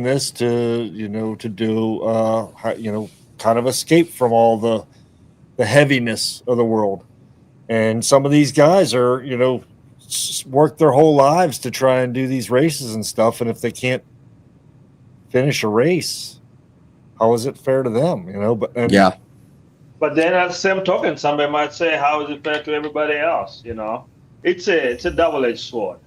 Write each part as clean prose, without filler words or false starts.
this to to do kind of escape from all the heaviness of the world. And some of these guys are work their whole lives to try and do these races and stuff, and if they can't finish a race, how is it fair to them? Yeah. But then at the same token, somebody might say, how is it fair to everybody else? It's a double-edged sword.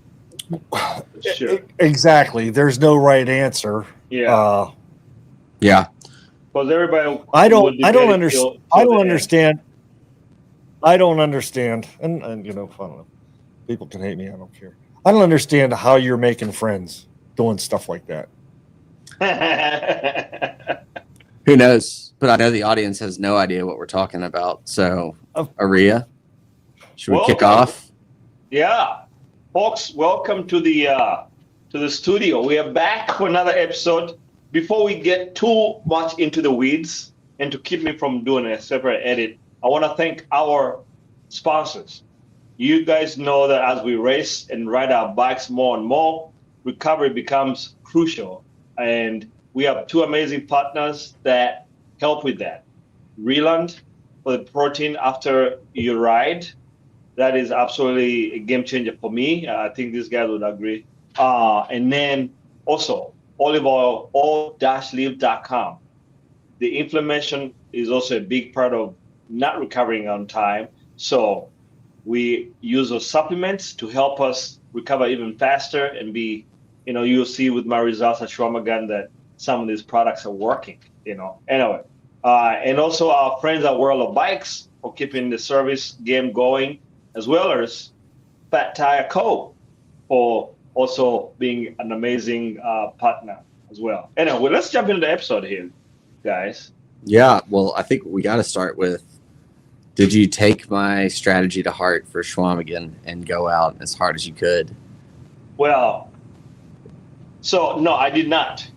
Sure. Exactly. There's no right answer. Yeah. Yeah. Because everybody. I don't understand. I don't understand. And I don't know. People can hate me. I don't care. I don't understand how you're making friends doing stuff like that. Who knows? But I know the audience has no idea what we're talking about. So, Aria, should we kick off? Yeah, folks, welcome to the studio. We are back for another episode. Before we get too much into the weeds, and to keep me from doing a separate edit, I want to thank our sponsors. You guys know that as we race and ride our bikes more and more, recovery becomes crucial. And we have two amazing partners that help with that. Reland for the protein after you ride. That is absolutely a game changer for me. I think these guys would agree. And then also olive oil, all-live.com. The inflammation is also a big part of not recovering on time. So we use those supplements to help us recover even faster and be, you'll see with my results at Chequamegon that some of these products are working, Anyway, and also our friends at World of Bikes for keeping the service game going, as well as Fat Tire Co. for also being an amazing partner as well. Anyway, let's jump into the episode here, guys. Yeah, well, I think we got to start with, did you take my strategy to heart for Chequamegon and go out as hard as you could? Well, so no, I did not.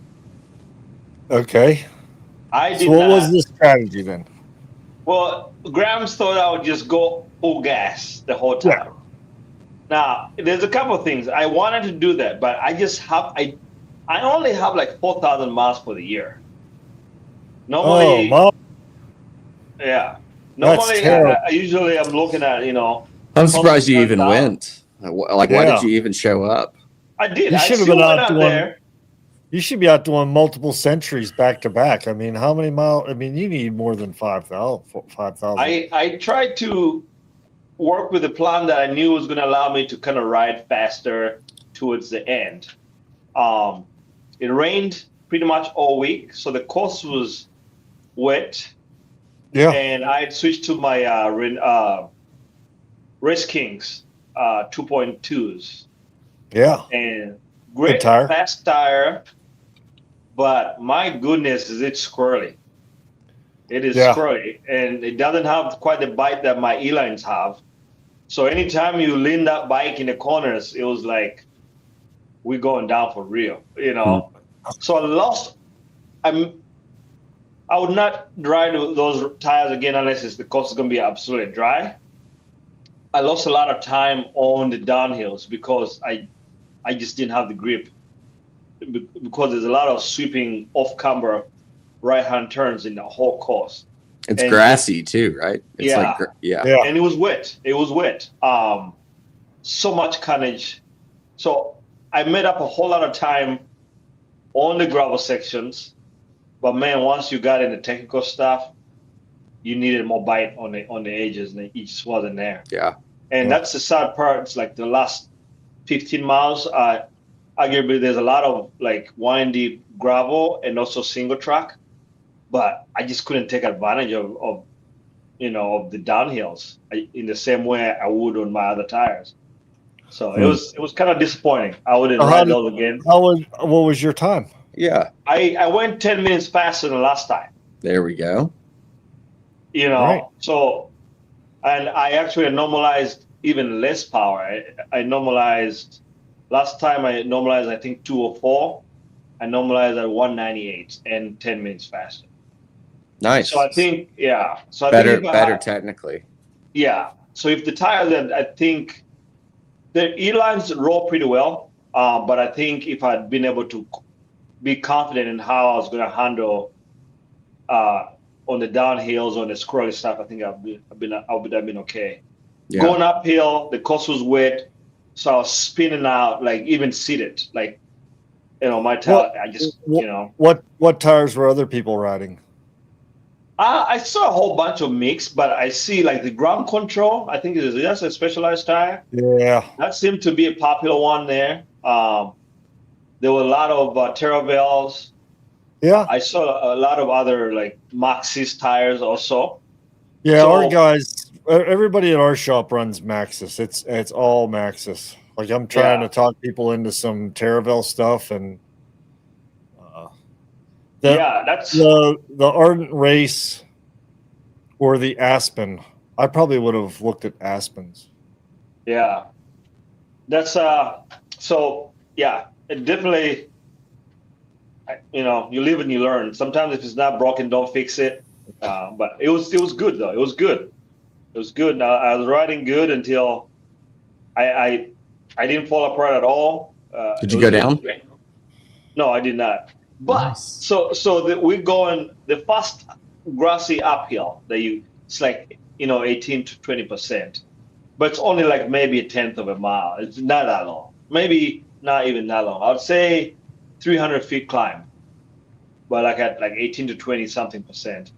Okay. I did so what not. was the strategy then? Well, Grams thought I would just go full gas the whole time. Yeah. Now, there's a couple of things. I wanted to do that, but I only have like 4,000 miles for the year. Normally, yeah. Normally, I usually I'm looking at, I'm surprised you even went. Why did you even show up? I did. You should have been out there. You should be out doing multiple centuries back to back. I mean, how many miles? I mean, you need more than 5,000. I tried to work with a plan that I knew was going to allow me to kind of ride faster towards the end. It rained pretty much all week, so the course was wet. Yeah. And I had switched to my Race Kings 2.2s. Yeah. And great fast tire, but my goodness, is it squirrely. It is squirrely, and it doesn't have quite the bite that my E-lines have. So anytime you lean that bike in the corners, it was like, we're going down for real, So I lost. I would not ride those tires again unless the course is going to be absolutely dry. I lost a lot of time on the downhills because I just didn't have the grip, because there's a lot of sweeping off-camber right-hand turns in the whole course. It's grassy too, right? It's yeah. And it was wet. So much carnage. So I made up a whole lot of time on the gravel sections, but man, once you got into technical stuff, you needed more bite on the edges, and it just wasn't there. Yeah. And that's the sad part. It's like the last 15 miles, arguably there's a lot of like windy gravel and also single track, but I just couldn't take advantage of the downhills in the same way I would on my other tires. So it was kind of disappointing. I wouldn't ride those again. What was your time? Yeah. I went 10 minutes faster than last time. There we go. Right. So, and I actually normalized even less power. I normalized, last time I normalized, I think 204. I normalized at 198 and 10 minutes faster. Nice. So I think, So better technically. Yeah. So if the tires, I think the E-lines roll pretty well. But I think if I'd been able to be confident in how I was going to handle on the downhills, on the scrolly stuff. I think I've been okay. Yeah. Going uphill, the course was wet, so I was spinning out, like even seated, like my tire. I just What tires were other people riding? I saw a whole bunch of mix, but I see like the ground control. I think that's a Specialized tire. Yeah, That seemed to be a popular one there. There were a lot of Terravels. yeah, I saw a lot of other like Maxxis tires also. yeah. So- Our guys, everybody at our shop runs Maxxis. It's all Maxxis. Like I'm trying Yeah. to talk people into some Terravel stuff, and that's the Ardent Race or the Aspen. I probably would have looked at Aspens. yeah. That's so yeah. It definitely. You live and you learn. Sometimes if it's not broken, don't fix it. But it was good though. It was good. It was good. Now I was riding good until I didn't fall apart at all. Did you go down? No, I did not. But Nice. we're going the fast grassy uphill that it's like 18 to 20%, but it's only like maybe a tenth of a mile. It's not that long. Maybe not even that long. I would say 300 feet climb, but like at like 18 to 20 something percent.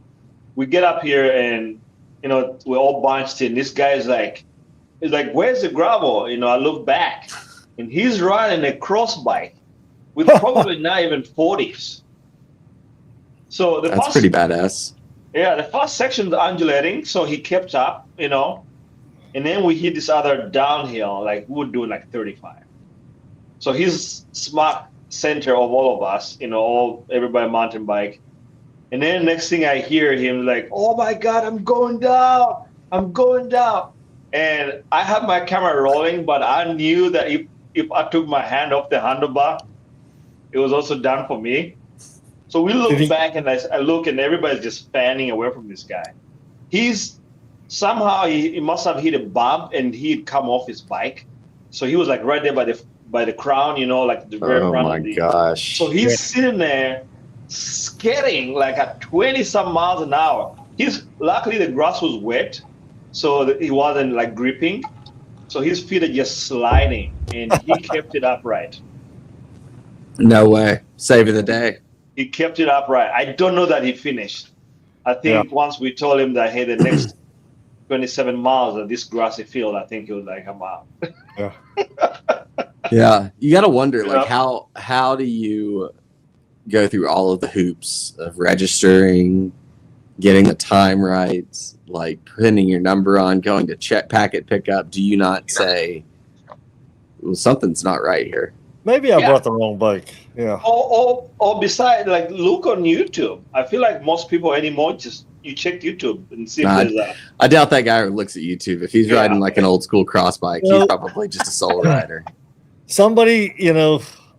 We get up here and we're all bunched in. This guy is like, where's the gravel? I look back, and he's riding a cross bike with probably not even 40s. So That's pretty badass. Yeah, the first section's undulating, so he kept up, and then we hit this other downhill, like we were doing like 35. So he's smart center of all of us, everybody mountain bike. And then next thing I hear him like, oh my God, I'm going down. And I had my camera rolling, but I knew that if I took my hand off the handlebar, it was also done for me. So we look back and I look and everybody's just fanning away from this guy. Somehow he must have hit a bump and he'd come off his bike. So he was like right there by the crown, like the very front. Oh my gosh. So he's sitting there skidding like at 20 some miles an hour. Luckily the grass was wet, so that he wasn't like gripping. So his feet are just sliding and he kept it upright. No way. Saving the day. He kept it upright. I don't know that he finished. I think once we told him that, hey, the next 27 miles of this grassy field, I think he was like, I'm out. Yeah. Yeah. You got to wonder, like, how do you go through all of the hoops of registering, getting the time right, like putting your number on, going to check packet pickup? Do you not say, well, something's not right here? Maybe I brought the wrong bike. Yeah. Or besides, like, look on YouTube. I feel like most people anymore you check YouTube and see if there's a... I doubt that guy looks at YouTube. If he's riding like an old school cross bike, he's probably just a solo rider. Somebody,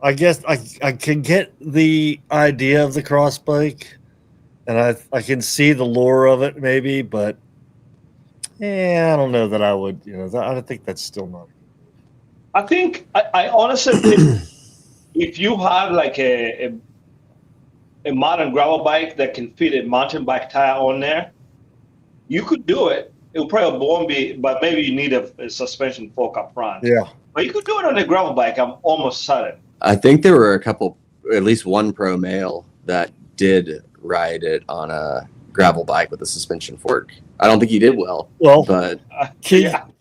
I guess I can get the idea of the cross bike, and I can see the lure of it maybe, but I don't know that I would. I think that's still not. I think I honestly think if you have like a modern gravel bike that can fit a mountain bike tire on there, you could do it. It probably won't be, but maybe you need a suspension fork up front. Yeah. But you could do it on a gravel bike, I'm almost certain. I think there were at least one pro male that did ride it on a gravel bike with a suspension fork. I don't think he did well. But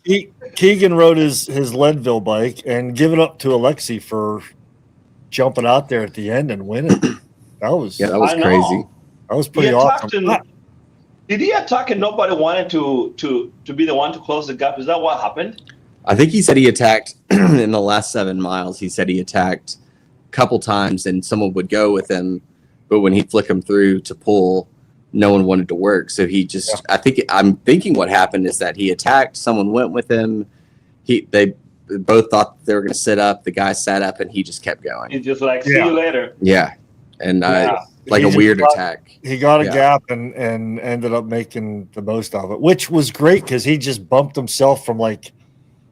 Keegan rode his Leadville bike and give it up to Alexi for jumping out there at the end and winning. That was crazy. That was pretty awesome. Did he attack and nobody wanted to be the one to close the gap? Is that what happened? I think he said he attacked in the last 7 miles. He said he attacked a couple times and someone would go with him, but when he flicked him through to pull, no one wanted to work. So he just, I'm thinking what happened is that he attacked, someone went with him. They both thought they were going to sit up. The guy sat up and he just kept going. He's just like, see you later. Yeah. And like a weird attack. He got a gap and ended up making the most of it, which was great because he just bumped himself from like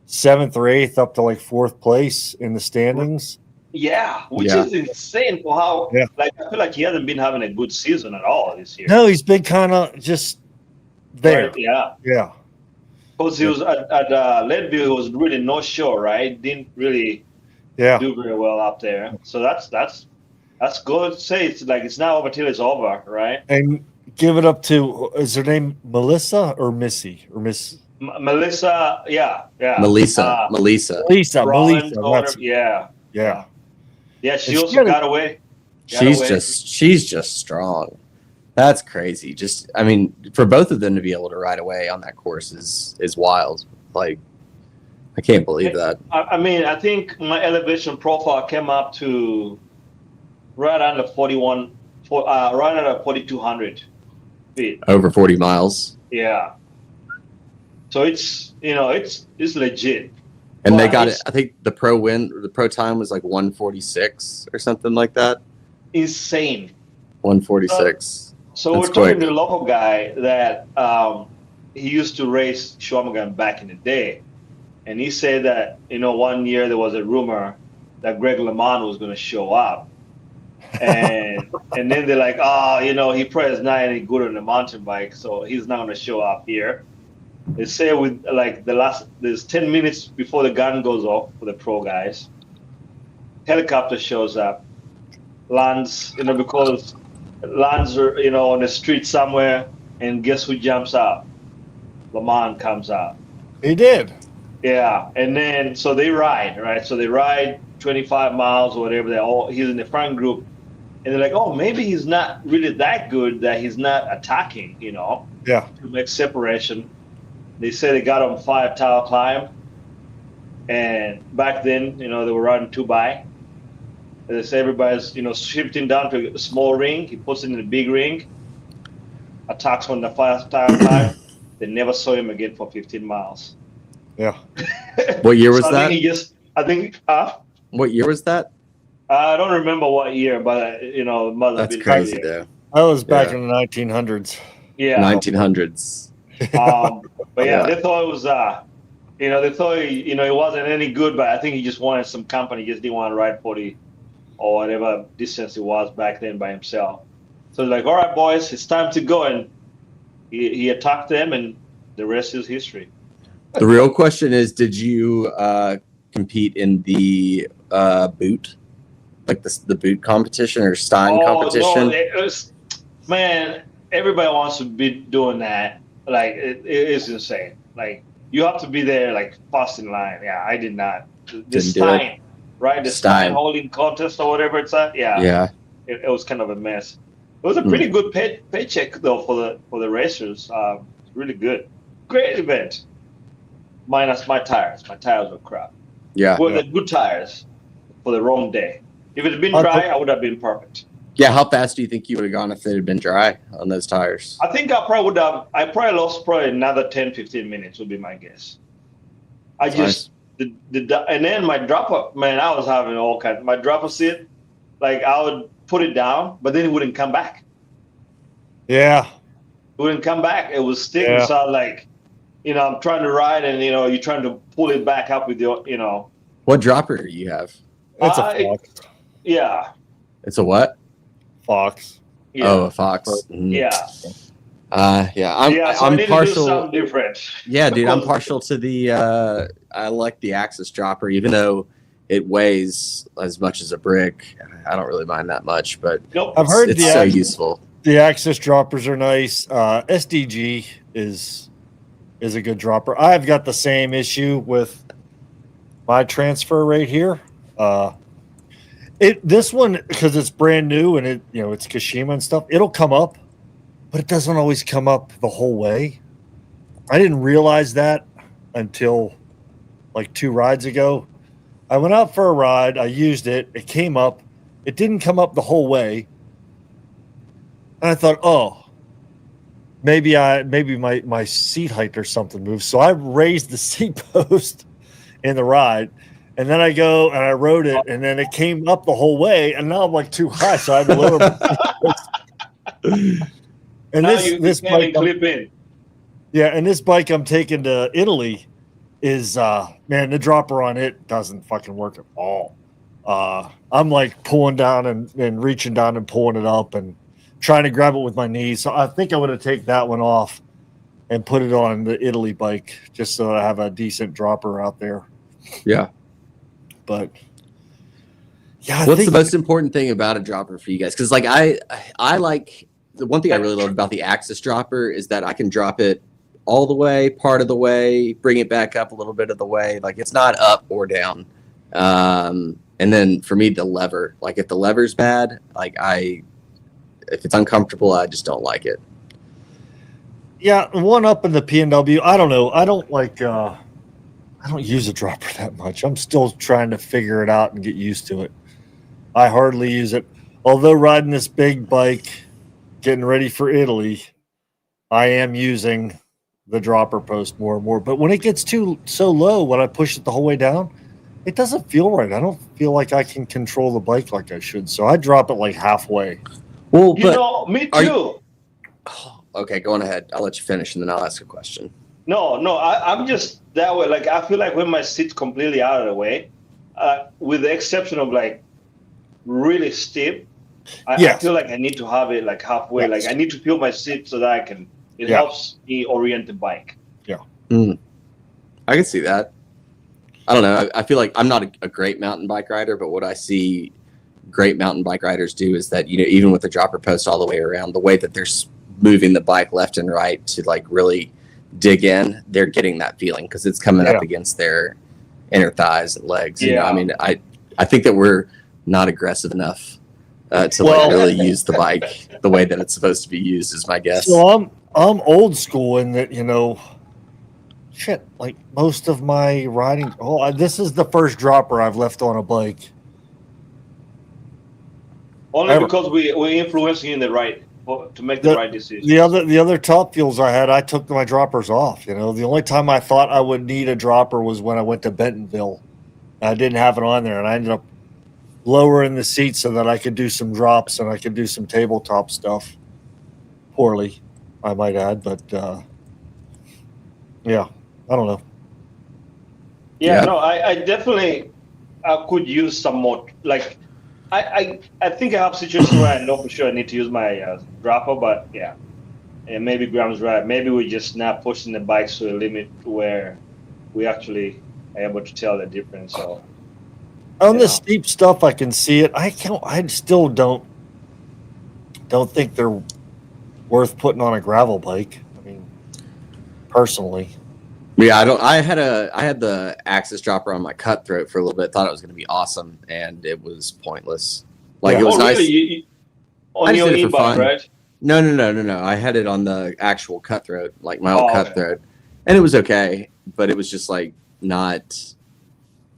7th or 8th up to like 4th place in the standings. Yeah, which Yeah. is insane for how. Yeah. Like I feel like he hasn't been having a good season at all this year. No, he's been kind of just there. Right? Yeah. Yeah. Because he was at Leadville, he was really no show, right? Didn't really Yeah. do very well up there. So that's good. Say it's like it's not over till it's over, right? And give it up to, is her name Melissa or Missy or Miss? Melissa, yeah. Melissa. Melissa. Rollins' Melissa. daughter, That's, yeah. yeah. Yeah, she And also she got away. She's just strong. That's crazy. Just, I mean, for both of them to be able to ride away on that course is wild. Like, I can't believe that. I mean, I think my elevation profile came up to right under 4,200 feet. Over 40 miles. Yeah. So it's it's legit. And they Well, got it. it's- I think the pro time was like 146 or something like that. Insane. 146. So That's we're talking quick. to a local guy that he used to race Chequamegon back in the day, and he said that 1 year there was a rumor that Greg LeMond was going to show up, and then they're like, he probably is not any good on the mountain bike, so he's not going to show up here. They say with like there's 10 minutes before the gun goes off for the pro guys, helicopter shows up, lands, because lands are, on the street somewhere, and guess who jumps out? Lamont comes out. He did. Yeah, and then so they ride, right? So they ride 25 miles or whatever. He's in the front group, and they're like, oh, maybe he's not really that good that he's not attacking, Yeah. to make separation. They say they got him 5-tower climb, and back then, they were riding 2x. They say everybody's, shifting down to a small ring. He puts it in a big ring, attacks on the 5-tower climb. They never saw him again for 15 miles. Yeah. What year was So that? What year was that? I don't remember what year, but it must have That's been crazy, earlier. though. I was back Yeah. in the 1900s. Yeah. 1900s. But yeah, Yeah. they thought it was, they thought he wasn't any good, but I think he just wanted some company. He just didn't want to ride 40 or whatever distance it was back then by himself. So they're like, all right, boys, it's time to go. And he attacked them, and the rest is history. The real question is, did you compete in the boot? Like the boot competition or Stein competition? No, it was, man, everybody wants to be doing that. Like, it is insane. Like, you have to be there, like, fast in line. Yeah, I did not. The Didn't do it. Stein, right? The Stein. Stein holding contest or whatever it's at. Yeah. Yeah. It was kind of a mess. It was a pretty good paycheck, though, for the racers. Really good. Great event. Minus my tires. My tires were crap. Yeah. Well, the good tires for the wrong day. If it had been dry, I would have been perfect. Yeah. How fast do you think you would have gone if it had been dry on those tires? I think I probably lost another 10, 15 minutes would be my guess. I just, and then my dropper, man, I was having all kinds. My dropper seat, like I would put it down, but then it wouldn't come back. Yeah. It wouldn't come back. It was sticking. Yeah. So I like, I'm trying to ride and, you're trying to pull it back up with your, What dropper do you have? It's a Fox. Yeah. It's a what? Fox. Yeah. Oh, a Fox. Mhm. Yeah. Yeah. So I I'm need partial. to do something different. Yeah, dude, I'm Because- partial to the. I like the Axis dropper, even though it weighs as much as a brick. I don't really mind that much, but Nope. I've heard it's the so Axis- useful. The Axis droppers are nice. SDG is a good dropper. I've got the same issue with my transfer right here. This one, because it's brand new and it's Kashima and stuff, it'll come up, but it doesn't always come up the whole way. I didn't realize that until like 2 rides ago. I went out for a ride, I used it, it came up, it didn't come up the whole way. And I thought, oh, maybe my seat height or something moved. So I raised the seat post in the ride. And then I go and I rode it, and then it came up the whole way, and now I'm like too high, so I had to lower my seat post. And Now this you can't bike, clip in. yeah, and this bike I'm taking to Italy is man, the dropper on it doesn't fucking work at all. I'm like pulling down and reaching down and pulling it up and trying to grab it with my knees. So I think I'm going to take that one off and put it on the Italy bike just so that I have a decent dropper out there. Yeah. But yeah, what's the most important thing about a dropper for you guys? Because like I like the one thing I really love about the Axis dropper is that I can drop it all the way, part of the way, bring it back up a little bit of the way. Like it's not up or down. And then for me, the lever, like if the lever's bad, like if it's uncomfortable, I just don't like it. Yeah, one up in the PNW. I don't know. I don't use a dropper that much. I'm still trying to figure it out and get used to it. I hardly use it. Although riding this big bike, getting ready for Italy, I am using the dropper post more and more. But when it gets so low, when I push it the whole way down, it doesn't feel right. I don't feel like I can control the bike like I should. So I drop it like halfway. Well, me too. Okay, go on ahead. I'll let you finish and then I'll ask a question. No, I'm just that way. Like I feel like when my seat's completely out of the way, with the exception of like really steep, I feel like I need to have it like halfway. Yes. Like I need to feel my seat so that it helps me orient the bike. Yeah. I can see that. I don't know. I feel like I'm not a great mountain bike rider, but what I see great mountain bike riders do is that, even with the dropper post all the way around, the way that they're moving the bike left and right to like really dig in, they're getting that feeling because it's coming up against their inner thighs and legs. I mean, I think that we're not aggressive enough to like really use the bike the way that it's supposed to be used is my guess. So I'm old school in that, like most of my riding. This is the first dropper I've left on a bike. Only because we're influencing you in the right to make the right decision. The other top fuels I had, I took my droppers off. The only time I thought I would need a dropper was when I went to Bentonville. I didn't have it on there, and I ended up lowering the seat so that I could do some drops and I could do some tabletop stuff. Poorly, I might add, but I don't know. Yeah. No, I definitely could use some more. Like, I think I have situations where I know for sure I need to use my dropper, but and maybe Graham's right. Maybe we're just not pushing the bikes to a limit where we actually are able to tell the difference. So on the steep stuff, I can see it. I still don't think they're worth putting on a gravel bike. I mean, personally. Yeah, I had the Axis dropper on my Cutthroat for a little bit. Thought it was going to be awesome, and it was pointless. Like it was nice. Really? On your e-bike, right? No. I had it on the actual Cutthroat, like my old Cutthroat, and it was okay, but it was just like not.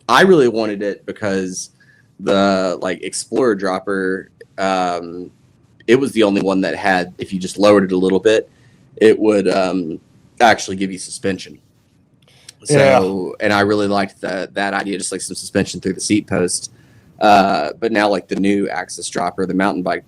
I really wanted it because the like Explorer dropper, it was the only one that had. If you just lowered it a little bit, it would actually give you suspension. So, and I really liked that idea, just like some suspension through the seat post. But now, like the new Axis dropper, the mountain bike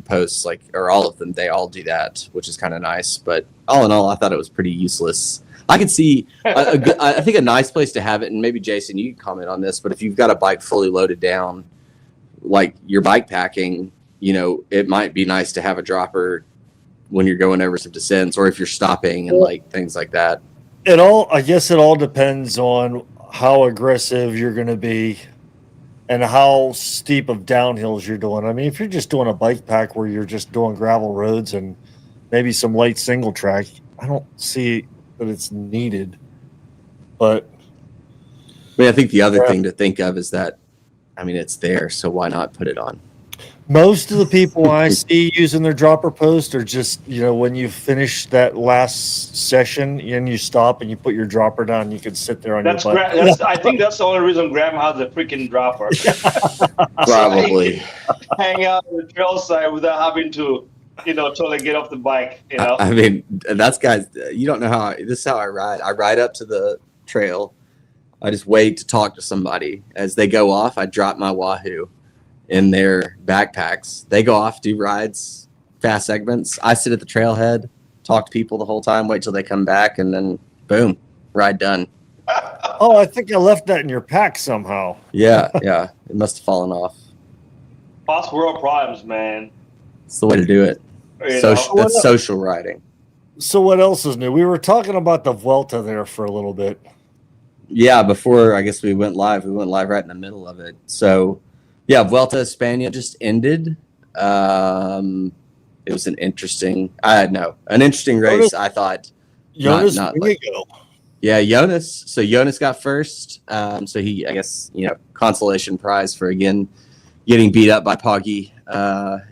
posts, or all of them, they all do that, which is kind of nice. But all in all, I thought it was pretty useless. I could see, I think a nice place to have it, and maybe Jason, you can comment on this, but if you've got a bike fully loaded down, like your bike packing, it might be nice to have a dropper when you're going over some descents, or if you're stopping and like things like that. I guess it all depends on how aggressive you're going to be and how steep of downhills you're doing. I mean, if you're just doing a bike pack where you're just doing gravel roads and maybe some light single track, I don't see that it's needed. But I mean, I think the other thing to think of is that, I mean, it's there, so why not put it on? Most of the people I see using their dropper post are just, when you finish that last session and you stop and you put your dropper down, you can sit there on your bike. I think that's the only reason Graham has a freaking dropper. Probably. So hang out on the trail side without having to, totally get off the bike. I mean, that's guys. You don't know this is how I ride. I ride up to the trail. I just wait to talk to somebody. As they go off, I drop my Wahoo in their backpacks. They go off, do rides, fast segments. I sit at the trailhead, talk to people the whole time, wait till they come back, and then boom, ride done. Oh, I think I left that in your pack somehow. Yeah, it must have fallen off. Past world problems, man. It's the way to do it. You That's social riding. So what else is new? We were talking about the Vuelta there for a little bit. Yeah, before I guess we went live right in the middle of it. So, yeah, Vuelta España just ended. It was an interesting race. I thought. Jonas Jonas. So Jonas got first. So he, I guess, consolation prize for again getting beat up by Poggi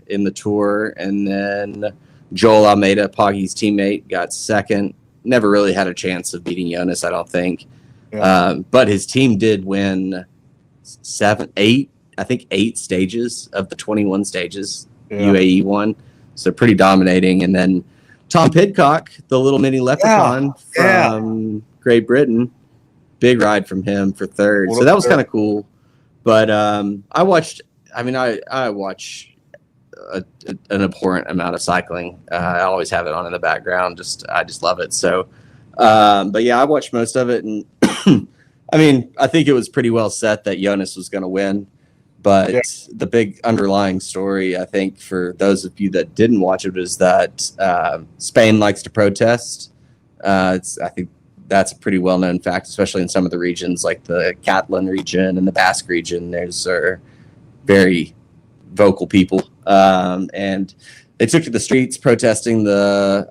in the Tour, and then Joel Almeida, Poggi's teammate, got second. Never really had a chance of beating Jonas, I don't think. Yeah. But his team did win 8 stages of the 21 stages. Yeah. UAE won, so pretty dominating. And then Tom Pidcock, the little mini leprechaun from Great Britain, big ride from him for third. So that was kind of cool. But I watch an abhorrent amount of cycling. I always have it on in the background. I just love it. So, but yeah, I watched most of it, and I mean, I think it was pretty well set that Jonas was going to win. But the big underlying story, I think, for those of you that didn't watch it, is that Spain likes to protest. I think that's a pretty well-known fact, especially in some of the regions like the Catalan region and the Basque region. There's very vocal people, and they took to the streets protesting the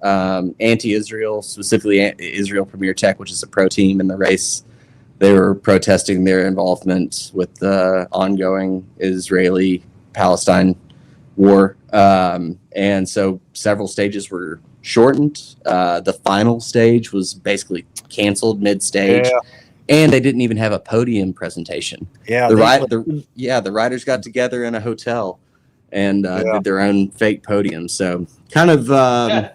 anti-Israel, specifically Israel Premier Tech, which is a pro team in the race. They were protesting their involvement with the ongoing Israeli-Palestine war, and so several stages were shortened. The final stage was basically canceled mid-stage. Yeah. And they didn't even have a podium presentation. Yeah, the riders got together in a hotel and did their own fake podium. So kind of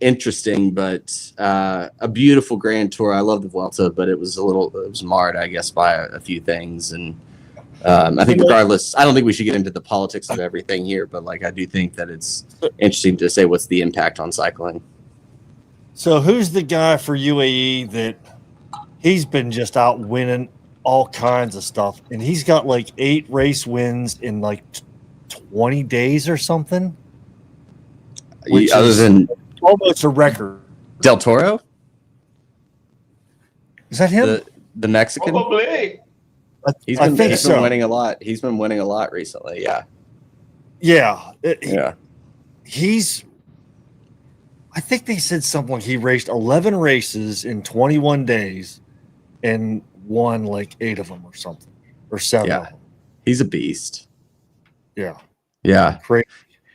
interesting, but a beautiful Grand Tour. I love the Vuelta, but it was marred, I guess, by a few things. And I think regardless, I don't think we should get into the politics of everything here, but I do think that it's interesting to say what's the impact on cycling. So who's the guy for UAE that he's been just out winning all kinds of stuff, and he's got 8 race wins in 20 days or something? Other than almost a record. Del Toro? Is that him? The Mexican? Probably. He's been winning a lot. He's been winning a lot recently, yeah. Yeah. I think they said something he raced 11 races in 21 days and won 8 of them or something, or 7 of them. He's a beast. Yeah. Yeah. Great.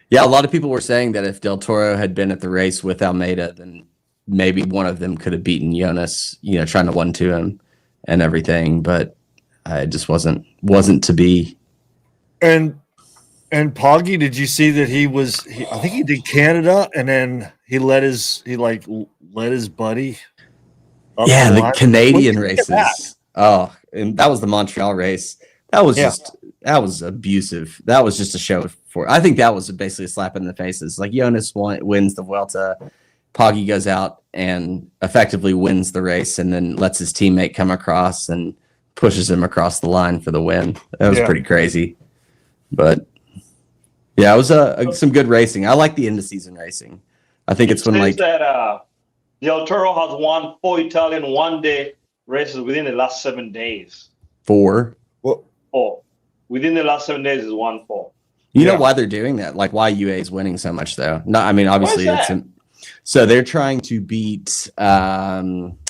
Yeah, a lot of people were saying that if Del Toro had been at the race with Almeida, then maybe one of them could have beaten Jonas, trying to 1-2 him and everything, but it just wasn't to be. And Poggi, did you see that I think he did Canada, and then he let his buddy up the Canadian races. Oh, and that was the Montreal race. That was that was abusive. That was just a show for. I think that was basically a slap in the faces. Jonas wins the Vuelta, Poggi goes out and effectively wins the race, and then lets his teammate come across and pushes him across the line for the win. That was pretty crazy, but yeah, it was some good racing. I like the end of season racing. I think it's when that Del Toro has won 4 Italian one-day races within the last 7 days. 4. Well, within the last 7 days is 1-4. You know why they're doing that? Why UA is winning so much, though? No, I mean, obviously so they're trying to beat. I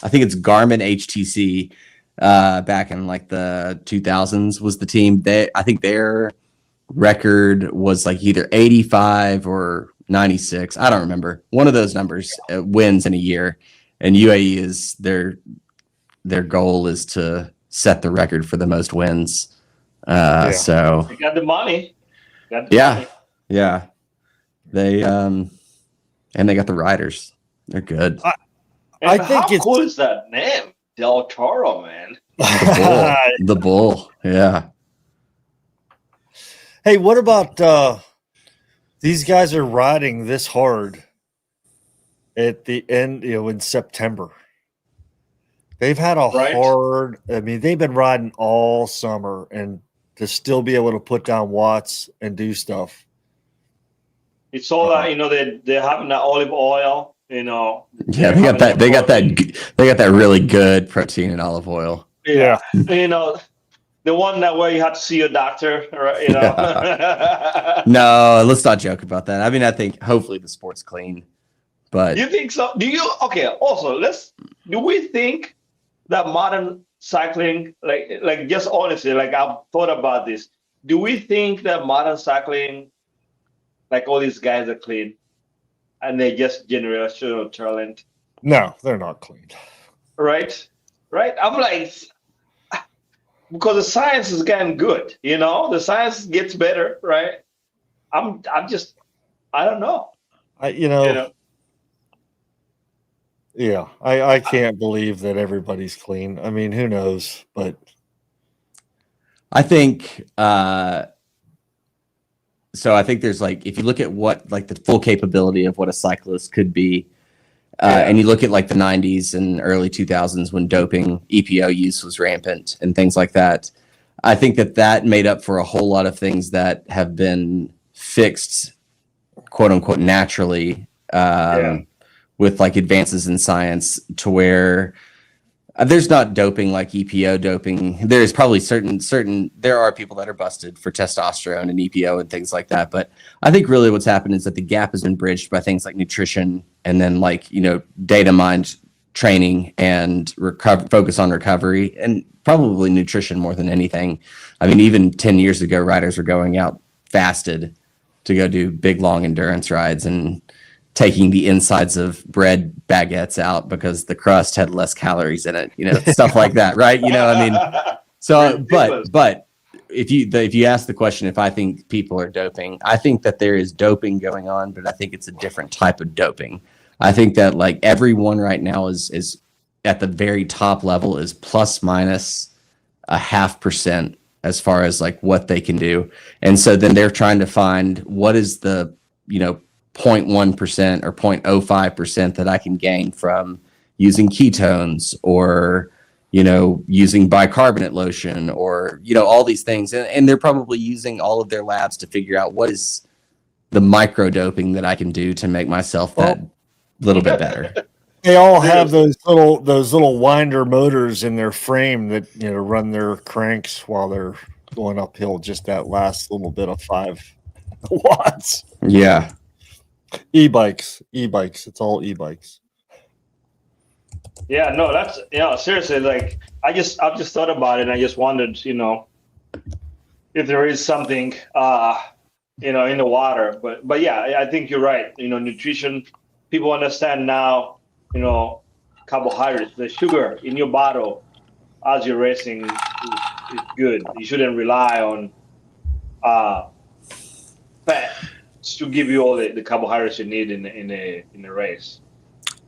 think it's Garmin HTC. Back in the 2000s was the team. I think their record was either 85 or 96. I don't remember. One of those numbers wins in a year, and UAE is their goal is to set the record for the most wins. So they got the money. Yeah. They and they got the riders. They're good. I think how cool is that name, Del Toro, man? The bull. Yeah. Hey, what about these guys are riding this hard at the end, in September? They've had a Right. hard. I mean, they've been riding all summer, and to still be able to put down watts and do stuff. It's all that they're having that olive oil. Yeah, they got that. They got that. They got that really good protein in olive oil. Yeah. The one that where you have to see your doctor, right? No, let's not joke about that. I mean, I think hopefully the sport's clean, but You think so? Do you? Okay. Also, do we think that modern cycling, like just honestly, like I've thought about this. Do we think that modern cycling, like all these guys are clean, and they're just generational talent, No, they're not clean. right? Right. I'm like, because the science is getting good. The science gets better, right? I'm just, I don't know. Yeah, I can't believe that everybody's clean. I mean, who knows? But I think so. I think there's like, if you look at what like the full capability of what a cyclist could be, and you look at like the 90s and early 2000s when doping EPO use was rampant and things like that, I think that made up for a whole lot of things that have been fixed, quote unquote, naturally. With like advances in science to where there's not doping like EPO doping. There's probably there are people that are busted for testosterone and EPO and things like that. But I think really what's happened is that the gap has been bridged by things like nutrition and then like, data mined training and focus on recovery and probably nutrition more than anything. I mean, even 10 years ago, riders were going out fasted to go do big, long endurance rides and taking the insides of bread baguettes out because the crust had less calories in it, stuff like that. Right. I mean, so, but if you ask the question, if I think people are doping, I think that there is doping going on, but I think it's a different type of doping. I think that like everyone right now is at the very top level is plus minus 0.5% as far as like what they can do. And so then they're trying to find what is the, 0.1% or 0.05% that I can gain from using ketones or, using bicarbonate lotion or, all these things. And they're probably using all of their labs to figure out what is the micro doping that I can do to make myself that little bit better. They all have those little winder motors in their frame that, run their cranks while they're going uphill, just that last little bit of 5 watts. Yeah. E-bikes. It's all e-bikes. Yeah, no, that's seriously, like I've just thought about it and I just wondered, if there is something in the water. But yeah, I think you're right. Nutrition, people understand now, carbohydrates, the sugar in your bottle as you're racing is good. You shouldn't rely on fat to give you all the carbohydrates you need in a race.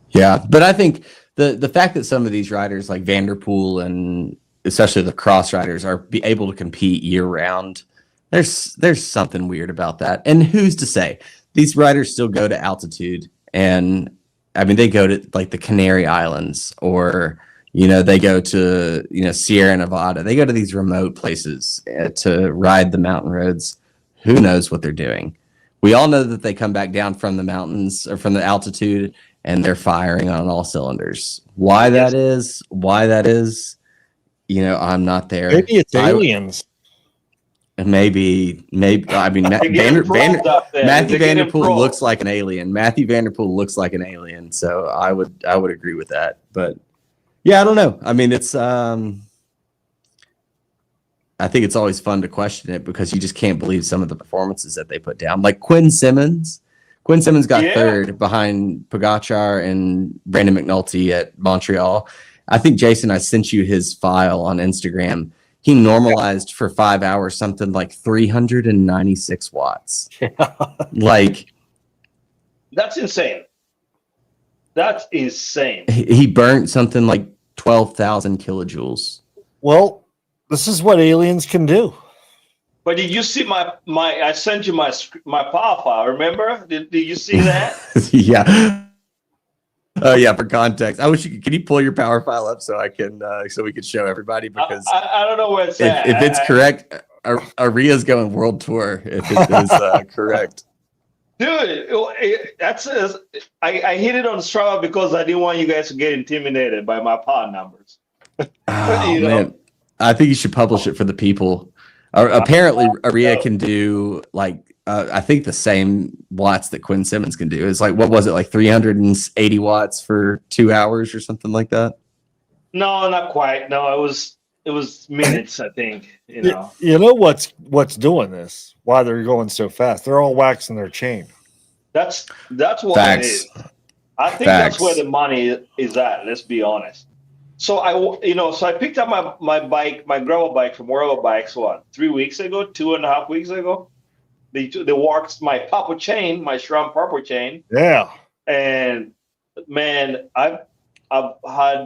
Yeah, but I think the fact that some of these riders like Vanderpool and especially the cross riders are able to compete year round, there's something weird about that. And who's to say? These riders still go to altitude, and I mean they go to like the Canary Islands or they go to Sierra Nevada. They go to these remote places to ride the mountain roads. Who knows what they're doing? We all know that they come back down from the mountains or from the altitude and they're firing on all cylinders. Why that is, I'm not there. Maybe it's aliens. Maybe. I mean, Matthew Vanderpool looks like an alien. So I would agree with that. But yeah, I don't know. I mean, it's I think it's always fun to question it because you just can't believe some of the performances that they put down. Like Quinn Simmons got third behind Pogacar and Brandon McNulty at Montreal. I think, Jason, I sent you his file on Instagram. He normalized for 5 hours something like 396 watts. Like, that's insane. That's insane. He burnt something like 12,000 kilojoules. Well, this is what aliens can do. But did you see my I sent you my power file, remember? Did you see that? Yeah. Oh yeah, for context, I wish you could. Can you pull your power file up so I can so we could show everybody? Because I don't know where it's at. if it's correct, Aria's going world tour. If it is correct, Dude, I hit it on Strava because I didn't want you guys to get intimidated by my power numbers. oh man, I think you should publish it for the people. Apparently, Aria can do like I think the same watts that Quinn Simmons can do. It's like, what was it, like 380 watts for 2 hours or something like that? No, not quite. No, it was minutes, I think. You know. You know what's doing this? Why they're going so fast? They're all waxing their chain. That's what Facts. it is. I think Facts. that's where the money is at. Let's be honest. So I picked up my bike, my gravel bike from World of Bikes, 3 weeks ago, 2.5 weeks ago. They worked my Papa chain, my SRAM Papa chain. Yeah. And man, I've had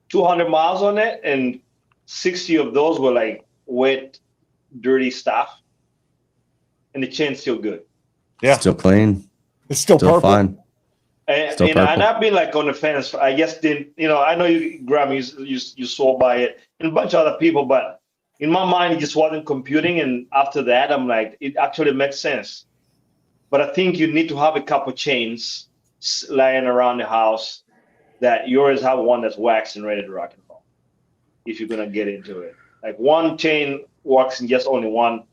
200 miles on it, and 60 of those were like wet, dirty stuff. And the chain's still good. Yeah. Still clean. It's still purple. Fine. And I've been like on the fence. I just didn't, I know you, Graham, you swore by it, and a bunch of other people, but in my mind, it just wasn't computing. And after that, I'm like, it actually makes sense. But I think you need to have a couple chains lying around the house that you always have one that's waxed and ready to rock and roll if you're going to get into it. Like one chain works and just only one,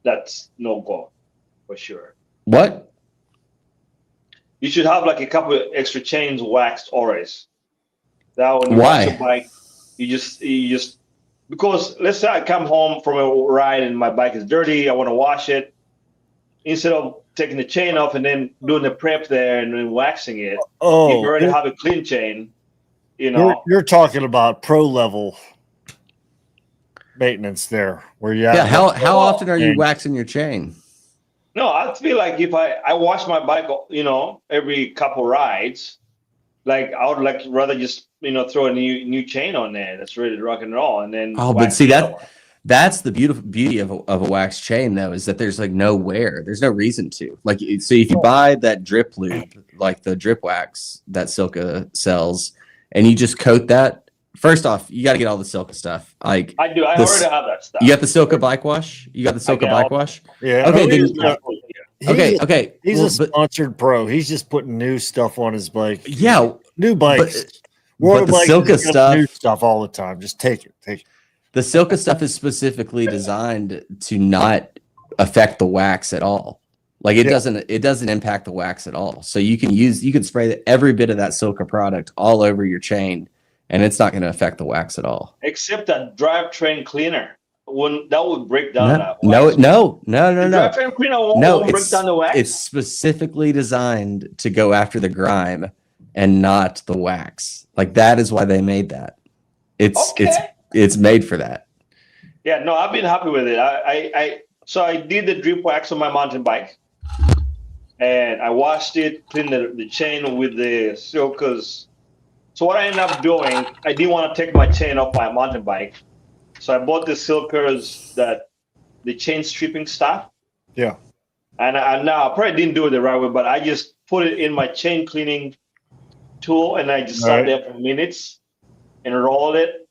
that's no go for sure. What? You should have like a couple of extra chains waxed always. That when you Why? wash your bike, you just because let's say I come home from a ride and my bike is dirty, I want to wash it. Instead of taking the chain off and then doing the prep there and then waxing it, you already have a clean chain. You're talking about pro level maintenance there, where you have how often are you waxing your chain? No, I feel like if I wash my bike, every couple rides, like I would like rather just throw a new chain on there that's ready to rock and roll, and then but see that's the beauty of a wax chain though, is that there's like no wear, there's no reason to, like, so if you buy that drip lube, like the drip wax that Silka sells, and you just coat that. First off, you got to get all the Silka stuff. Like I do. I already have that stuff. You got the Silka bike wash. You got the Silka bike wash. Yeah. Okay. Okay. He's a sponsored pro. He's just putting new stuff on his bike. Yeah, new bikes. But the Silka stuff, new stuff all the time. Just take it. The Silka stuff is specifically designed to not affect the wax at all. Like it doesn't impact the wax at all. So you can spray every bit of that Silka product all over your chain, and it's not going to affect the wax at all. Except that drivetrain cleaner. That would break down that wax. No. Drivetrain cleaner won't break down the wax. It's specifically designed to go after the grime and not the wax. Like that is why they made that. It's made for that. Yeah, no, I've been happy with it. So I did the drip wax on my mountain bike, and I washed it, cleaned the chain with the Silkas. So what I ended up doing, I didn't want to take my chain off my mountain bike. So I bought the Silkers, the chain stripping stuff. Yeah. And I probably didn't do it the right way, but I just put it in my chain cleaning tool, and I just sat there for minutes and rolled it,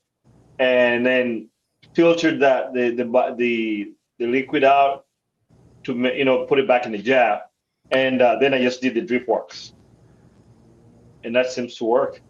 and then filtered the liquid out to put it back in the jar, and then I just did the drip works, and that seems to work.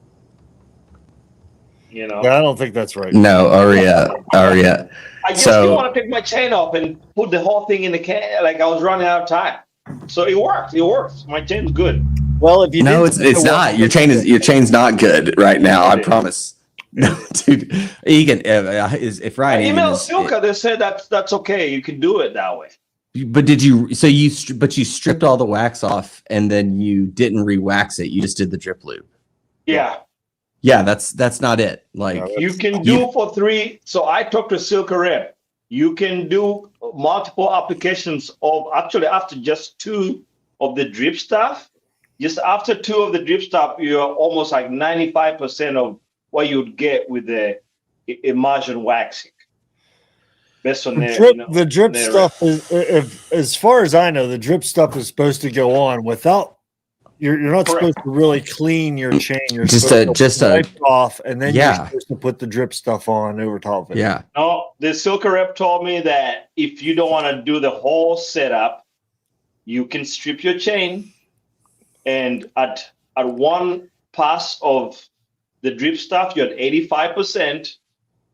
Yeah, I don't think that's right. No, Aria. I just didn't want to take my chain off and put the whole thing in the can. Like I was running out of time, so it worked. It works. My chain's good. Well, if you it's not. Your chain's not good right now. I promise. No, dude. Egan, if Ryan email Silka, they said that's okay. You can do it that way. But did you? So you stripped all the wax off, and then you didn't re-wax it. You just did the drip lube. Yeah. Yeah, that's not it. Like you can do for 3. So I talked to Silka Rep. You can do multiple applications of actually after just 2 of the drip stuff. Just after 2 of the drip stuff, you're almost like 95% of what you'd get with the immersion waxing. Based on the drip stuff is, as far as I know, the drip stuff is supposed to go on without you're not Correct. supposed to really clean your chain. You're Just supposed to wipe it off, and then Yeah. you're supposed to put the drip stuff on over top of it. Yeah. No, the Silker rep told me that if you don't want to do the whole setup, you can strip your chain, and at one pass of the drip stuff, you're at 85%.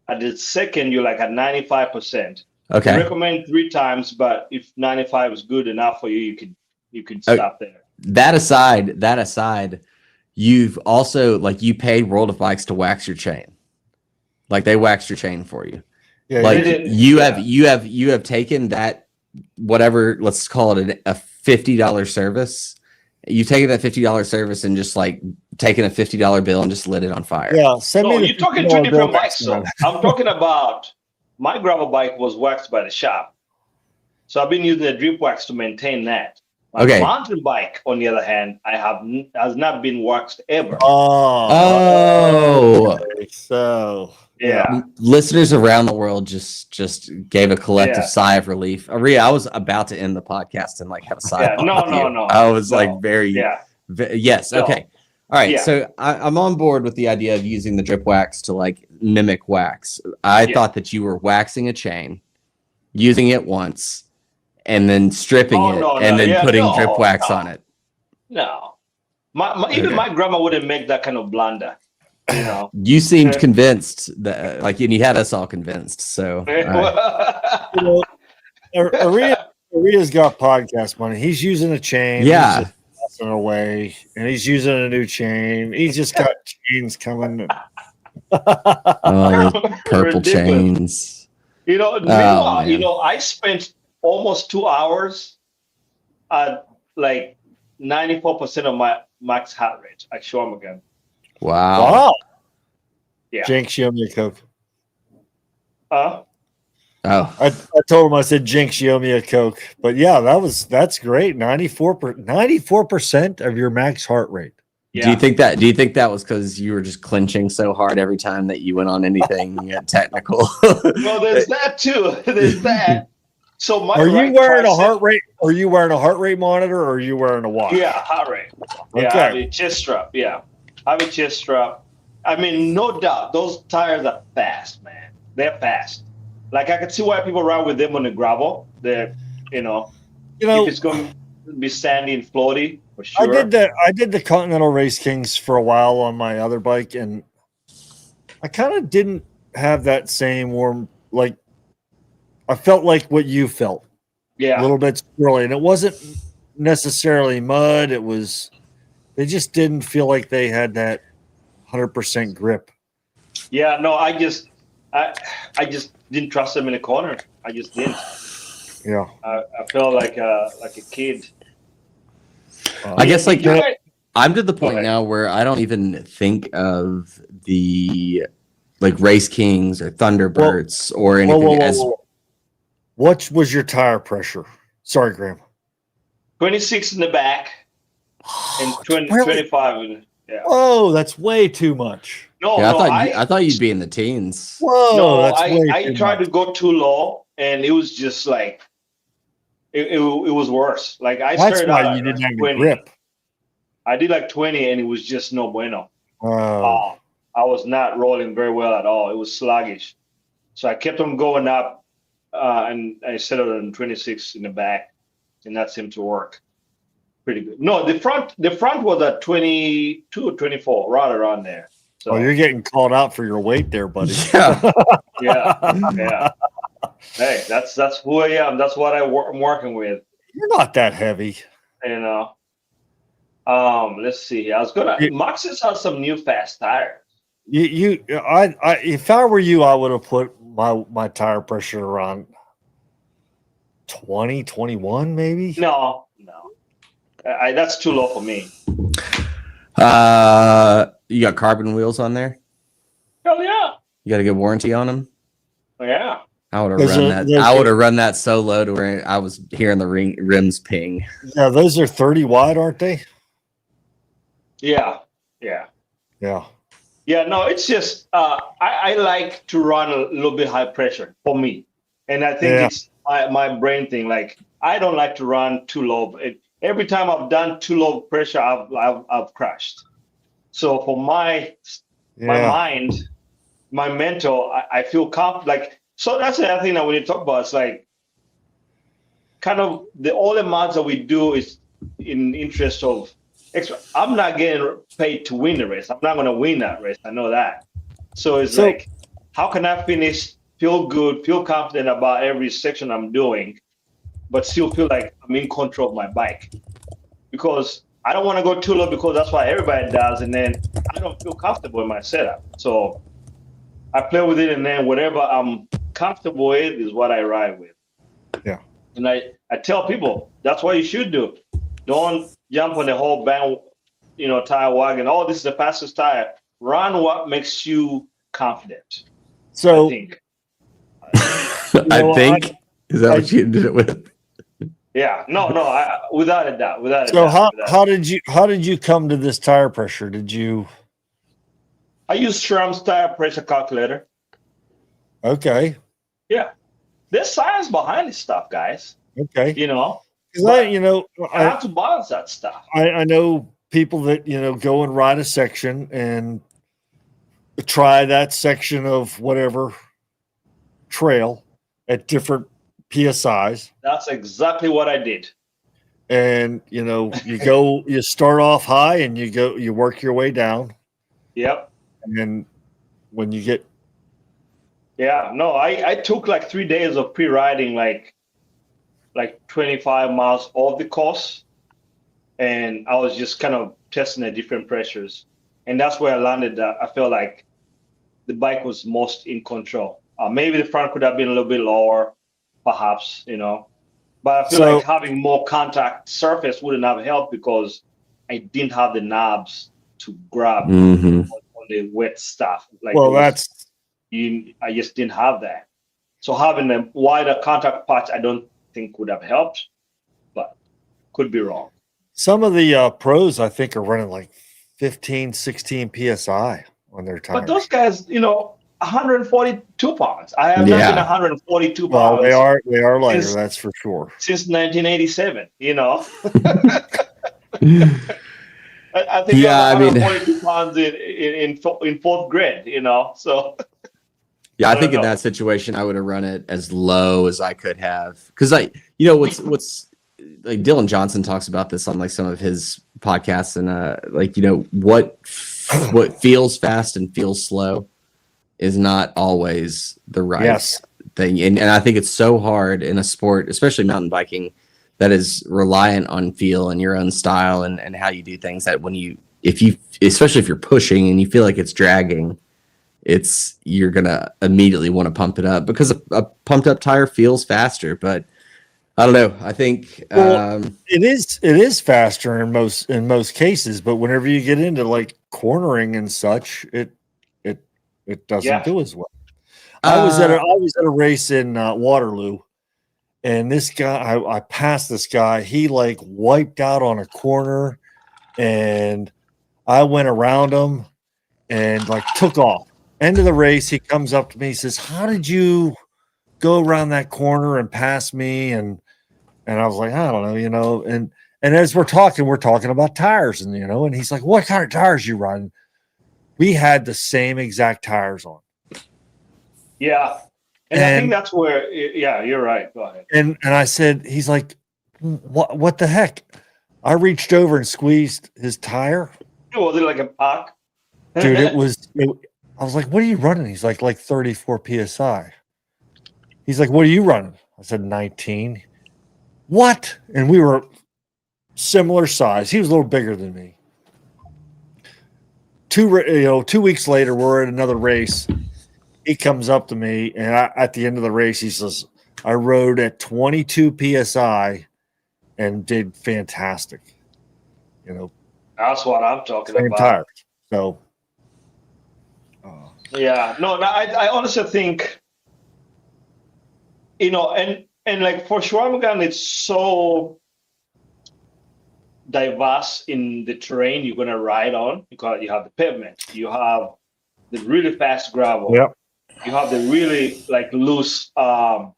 At the second, you're like at 95%. I Okay. recommend 3 times, but if 95 is good enough for you, you can stop there. That aside, you've also like you paid World of Bikes to wax your chain. Like they waxed your chain for you. Yeah, Like They did, you yeah. have taken that whatever, let's call it a $50 service. You've taken that $50 service and just like taken a $50 bill and just lit it on fire. yeah. Send me No, the you're talking $50 2 bill different next bikes. So time. I'm talking about my gravel bike was waxed by the shop. So I've been using the drip wax to maintain that. My Okay. mountain bike, on the other hand, has not been waxed ever. Oh. Okay, so Yeah. Listeners around the world just gave a collective Yeah. sigh of relief. Aria, I was about to end the podcast and like have a sigh. Yeah, no, with no, you. no, I was no. like very Yeah. yes. No. Okay. All right. Yeah. So I'm on board with the idea of using the drip wax to like mimic wax. I Yeah. thought that you were waxing a chain, using it once, and then stripping Oh, it no, and no, then yeah, putting no, drip wax no. on it. No. Even Okay. my grandma wouldn't make that kind of blunder. You know. You seemed Yeah. convinced that like, and you had us all convinced. So all right. you know, Aria's got podcast money. He's using a chain. Yeah. He's just passing away, and he's using a new chain. He's just got chains coming. Oh, those purple Ridiculous. chains. Meanwhile, man. I spent almost 2 hours at like 94% of my max heart rate at Chequamegon. Wow. Wow. Yeah. Jinx, you owe me a Coke. Uh, Oh, I told him, I said, Jinx, you owe me a Coke. But yeah, that's great. 94% of your max heart rate. yeah. Do you think that was because you were just clenching so hard every time that you went on anything technical? Well, there's that too. There's that. So my Are you right wearing a tricep- heart rate? Are you wearing a heart rate monitor, or are you wearing a watch? Yeah, heart rate. Yeah, Okay. I have a chest strap. Yeah, I have a chest strap. I mean, no doubt, those tires are fast, man. They're fast. Like I can see why people ride with them on the gravel. They're, if it's going to be sandy and floaty, for sure. I did the Continental Race Kings for a while on my other bike, and I kind of didn't have that same warm, like I felt like what you felt. Yeah. A little bit swirly, and it wasn't necessarily mud. They just didn't feel like they had that 100% grip. Yeah. No, I just didn't trust them in the corner. I just didn't. Yeah. I felt like a kid. I guess like You guys- I'm to the point ahead. now where I don't even think of the like Race Kings or Thunderbirds or anything as What was your tire pressure? Sorry, Graham. 26 in the back and 20, Really? 25 in the, yeah. Whoa, that's way too much. No, yeah, no, I thought you'd be in the teens. Whoa, no, that's way I too tried much. to go too low, and it was just like it was worse. Like I That's started why out you didn't at have 20. your grip. I did like 20, and it was just no bueno. Oh, I was not rolling very well at all. It was sluggish, so I kept on going up, and I settled on 26 in the back, and that seemed to work pretty good. No, the front was at 22 or 24, right around there. So you're getting called out for your weight there, buddy. Yeah. yeah. Hey, that's who I am. That's what I'm working with. You're not that heavy. Let's see. I was gonna. Maxxis has some new fast tires. If I were you, I would have put my tire pressure around 20, 21, maybe. No. That's too low for me. You got carbon wheels on there? Hell yeah. You got a good warranty on them? Yeah. I would have There's run a- that. there's I a- would have run that so low to where I was hearing the rims ping. Yeah, those are 30 wide, aren't they? Yeah. Yeah. Yeah. No, it's just I like to run a little bit high pressure for me, and I think Yeah. it's my brain thing. Like I don't like to run too low. every time I've done too low pressure, I've crashed. So for my mind, my mental, I feel confident. Like, so that's the other thing that we need to talk about. It's like kind of all the amounts that we do is in interest of extra. I'm not getting paid to win the race. I'm not going to win that race. I know that. So it's like, how can I finish, feel good, feel confident about every section I'm doing, but still feel like I'm in control of my bike? Because I don't want to go too low, because that's what everybody does, and then I don't feel comfortable in my setup. So I play with it, and then whatever I'm comfortable with is what I ride with. Yeah. And I tell people that's what you should do. Don't jump on the whole band, tire wagon. Oh, this is the fastest tire. Run what makes you confident. So I think. I think is that what you ended it with? Yeah, no, without a doubt, So how did you come to this tire pressure? I use Schramm's tire pressure calculator. Okay. Yeah, there's science behind this stuff, guys. Okay. Because I have to balance that stuff. I know people that go and ride a section and try that section of whatever trail at different PSIs. That's exactly what I did. And you start off high and you work your way down. Yep. And then when you get I took like 3 days of pre-riding like 25 miles off the course, and I was just kind of testing the different pressures, and that's where I landed that I felt like the bike was most in control. Maybe the front could have been a little bit lower, perhaps, but I feel like having more contact surface wouldn't have helped, because I didn't have the knobs to grab on the wet stuff. I just didn't have that. So having a wider contact patch, I don't think would have helped, but could be wrong. Some of the pros, I think, are running like 15, 16 PSI on their tires. But those guys, 142 pounds. I have not been 142 pounds. Well, they are lighter, that's for sure. Since 1987, I think I was 142 pounds in fourth grade, so. Yeah, I think in that situation, I would have run it as low as I could have. Because what's like Dylan Johnson talks about this on like some of his podcasts, and what feels fast and feels slow is not always the right thing. And I think it's so hard in a sport, especially mountain biking, that is reliant on feel and your own style and how you do things, that especially if you're pushing and you feel like it's dragging, you're gonna immediately want to pump it up, because a pumped up tire feels faster. But I don't know. I think it is faster in most cases, but whenever you get into like cornering and such, it doesn't do as well. I was at a race in Waterloo, and this guy, I passed this guy. He like wiped out on a corner, and I went around him and like took off. End of the race, he comes up to me. He says, "How did you go around that corner and pass me?" And I was like, "I don't know, And as we're talking about tires, and and he's like, "What kind of tires you run?" We had the same exact tires on. Yeah, and I think that's where. Yeah, you're right. Go ahead. And I said, he's like, "What the heck?" I reached over and squeezed his tire. Was it like a pack? Dude, I was like, "What are you running?" He's like 34 PSI. He's like, "What are you running?" I said, 19. What? And we were similar size. He was a little bigger than me. 2 weeks later, we're at another race. He comes up to me, and at the end of the race, he says, "I rode at 22 PSI and did fantastic." That's what I'm talking about. Tires. So. Yeah, no, I honestly think, and like for Chequamegon, it's so diverse in the terrain you're going to ride on, because you have the pavement, you have the really fast gravel, you have the really like loose fire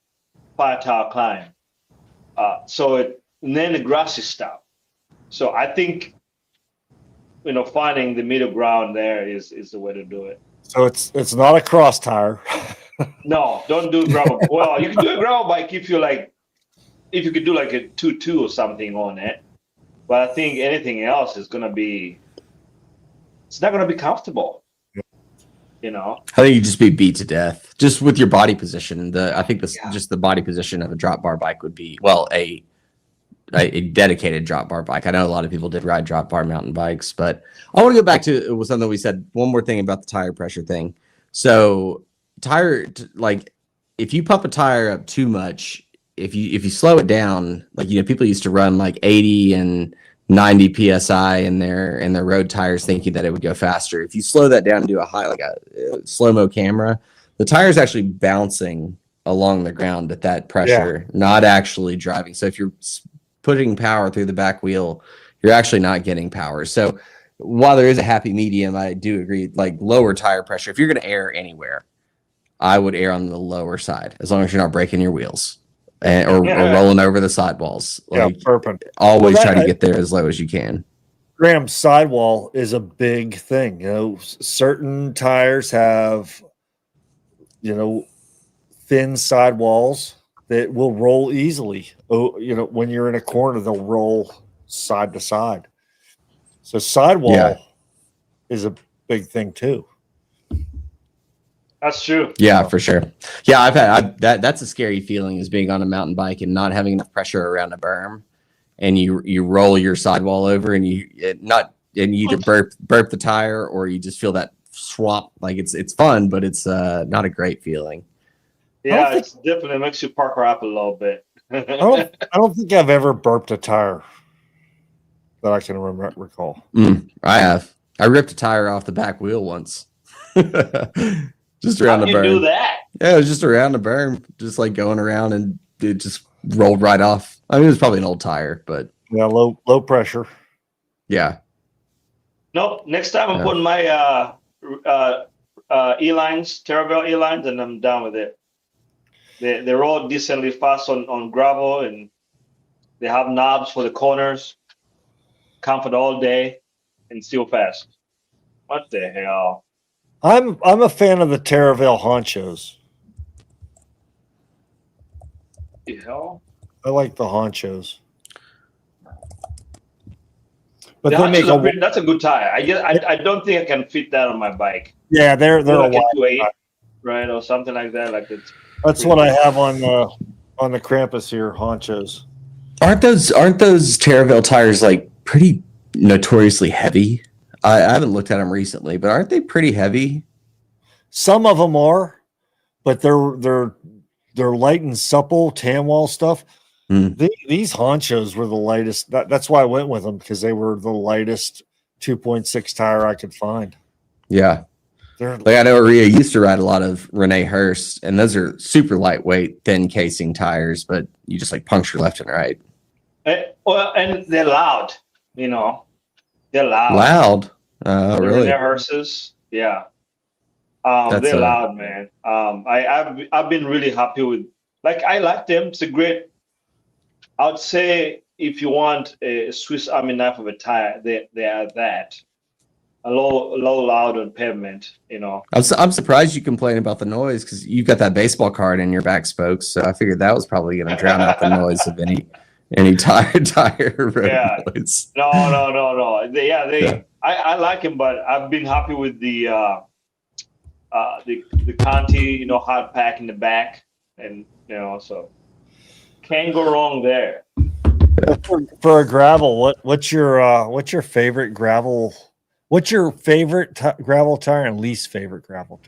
tower climb, and then the grassy stuff. So I think, finding the middle ground there is the way to do it. So it's not a cross tire. No, don't do gravel. Well, you can do a gravel bike if you could do like a 2.2 or something on it. But I think anything else is gonna be, it's not gonna be comfortable. I think you just be beat to death just with your body position. I think just the body position of a drop bar bike would be, well, a dedicated drop bar bike. I know a lot of people did ride drop bar mountain bikes, but I want to go back to something we said. One more thing about the tire pressure thing. So if you pump a tire up too much, if you slow it down, people used to run like 80 and 90 psi in their road tires thinking that it would go faster. If you slow that down and do a high, like a slow-mo camera, the tire is actually bouncing along the ground at that pressure, not actually driving. So if you're putting power through the back wheel, you're actually not getting power. So while there is a happy medium, I do agree, like lower tire pressure, if you're going to air anywhere, I would err on the lower side, as long as you're not breaking your wheels or rolling over the sidewalls. Perfect. Always try to get there as low as you can. Graham, sidewall is a big thing. Certain tires have, thin sidewalls that will roll easily. When you're in a corner, they'll roll side to side. So sidewall is a big thing too. That's true. Yeah, for sure. Yeah, that's a scary feeling, is being on a mountain bike and not having enough pressure around a berm, and you roll your sidewall over and you either burp the tire, or you just feel that swap. Like it's fun, but it's not a great feeling. Yeah, it definitely makes you park her up a little bit. I don't think I've ever burped a tire that I can recall. I have. I ripped a tire off the back wheel once. Just around the berm. How do you do that? Yeah, it was just around the berm, just like going around, and it just rolled right off. I mean, it was probably an old tire, but low pressure. Yeah. Nope. Next time I'm putting my E-lines, Terravel E-lines, and I'm done with it. They roll decently fast on gravel, and they have knobs for the corners. Comfort all day, and still fast. What the hell? I'm a fan of the Terravel honchos. The hell? I like the honchos. But that's a good tire. I don't think I can fit that on my bike. Yeah, they're like a a 2.8, right, or something like that. That's what I have on the Krampus here, honchos. Aren't those Terravel tires like pretty notoriously heavy? I haven't looked at them recently, but aren't they pretty heavy? Some of them are, but they're light and supple, tan wall stuff. These honchos were the lightest. That's why I went with them, because they were the lightest 2.6 tire I could find. Yeah. I know Rhea used to ride a lot of Renee Hurst, and those are super lightweight, thin casing tires, but you just like puncture left and right. And they're loud, They're loud. Loud? Really? Renee Hursts, yeah. They're loud, man. I've been really happy with, I like them. It's a great, I would say, if you want a Swiss Army knife of a tire, they are that. A low loud on pavement, I'm surprised you complain about the noise, because you've got that baseball card in your back spokes, so I figured that was probably going to drown out the noise of any tire road noise. No. I like him, but I've been happy with the Conti, hard pack in the back, and so can't go wrong there. For a gravel, what's your favorite gravel? What's your favorite gravel tire and least favorite gravel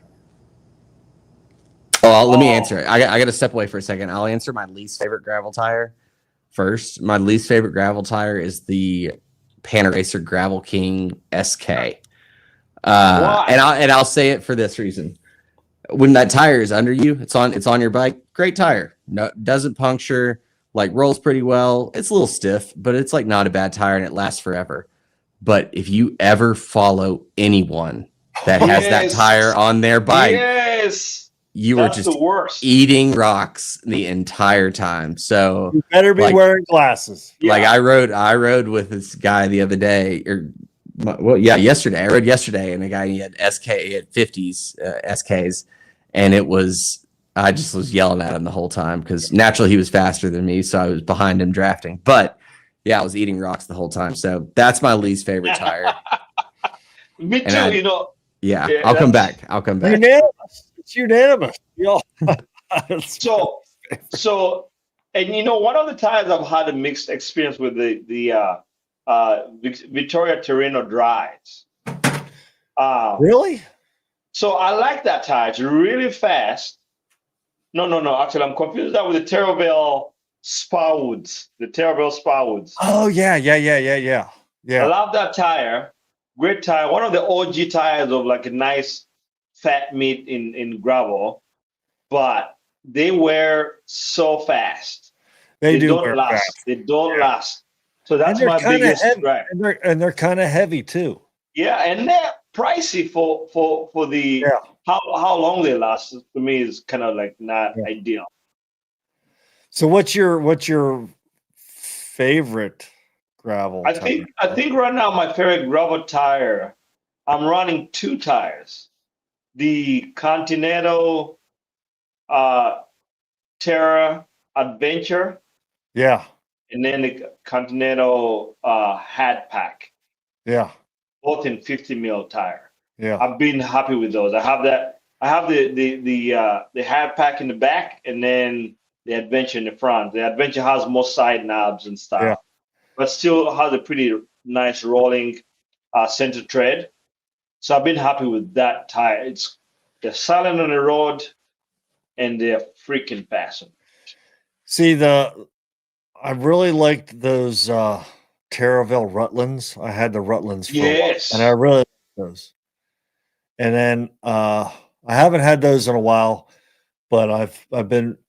tire? Let me answer it. I got to step away for a second. I'll answer my least favorite gravel tire first. My least favorite gravel tire is the Panaracer Gravel King SK. And I'll say it for this reason. When that tire is under you, it's on your bike, great tire. No, doesn't puncture, rolls pretty well. It's a little stiff, but it's not a bad tire, and it lasts forever. But if you ever follow anyone that has that tire on their bike, you were That's just the worst. eating rocks the entire time. So You better be like- wearing glasses. like Yeah. I rode with this guy the other day, yesterday. I rode yesterday, and the guy he had 50s SKs, and I just was yelling at him the whole time because naturally he was faster than me, so I was behind him drafting. But yeah, I was eating rocks the whole time. So that's my least favorite tire. Me And too. Yeah, Yeah, I'll come that's- back. I'll come back. Unanimous. It's unanimous. Y'all. So, and one of the times I've had a mixed experience with the Vittoria Terreno Drives. Really? So I like that tire. It's really fast. No. Actually, I'm confused that with the Terraville Sparwoods. The Terraville Sparwoods. Oh yeah. I love that tire. Great tire. One of the OG tires of like a nice fat meat in gravel, but they wear so fast. They do don't wear last. fast. They don't last. So that's they're my kinda biggest heavy. gripe. And they're kind of heavy too. Yeah, and they're pricey for the how long they last. To me, is kind of like not ideal. So what's your favorite gravel I tire? think right now my favorite gravel tire. I'm running 2 tires. The Continental Terra Adventure. Yeah. And then the Continental Hat Pack. Yeah. Both in 50 mil tire. Yeah. I've been happy with those. I have that. I have the Hat Pack in the back, and then the Adventure in the front. The Adventure has more side knobs and stuff, but still has a pretty nice rolling center tread. So I've been happy with that tire. They're silent on the road, and they're freaking fast. See, I really liked those Terraville Rutlands. I had the Rutlands for a while, and I really liked those. And then I haven't had those in a while, but I've been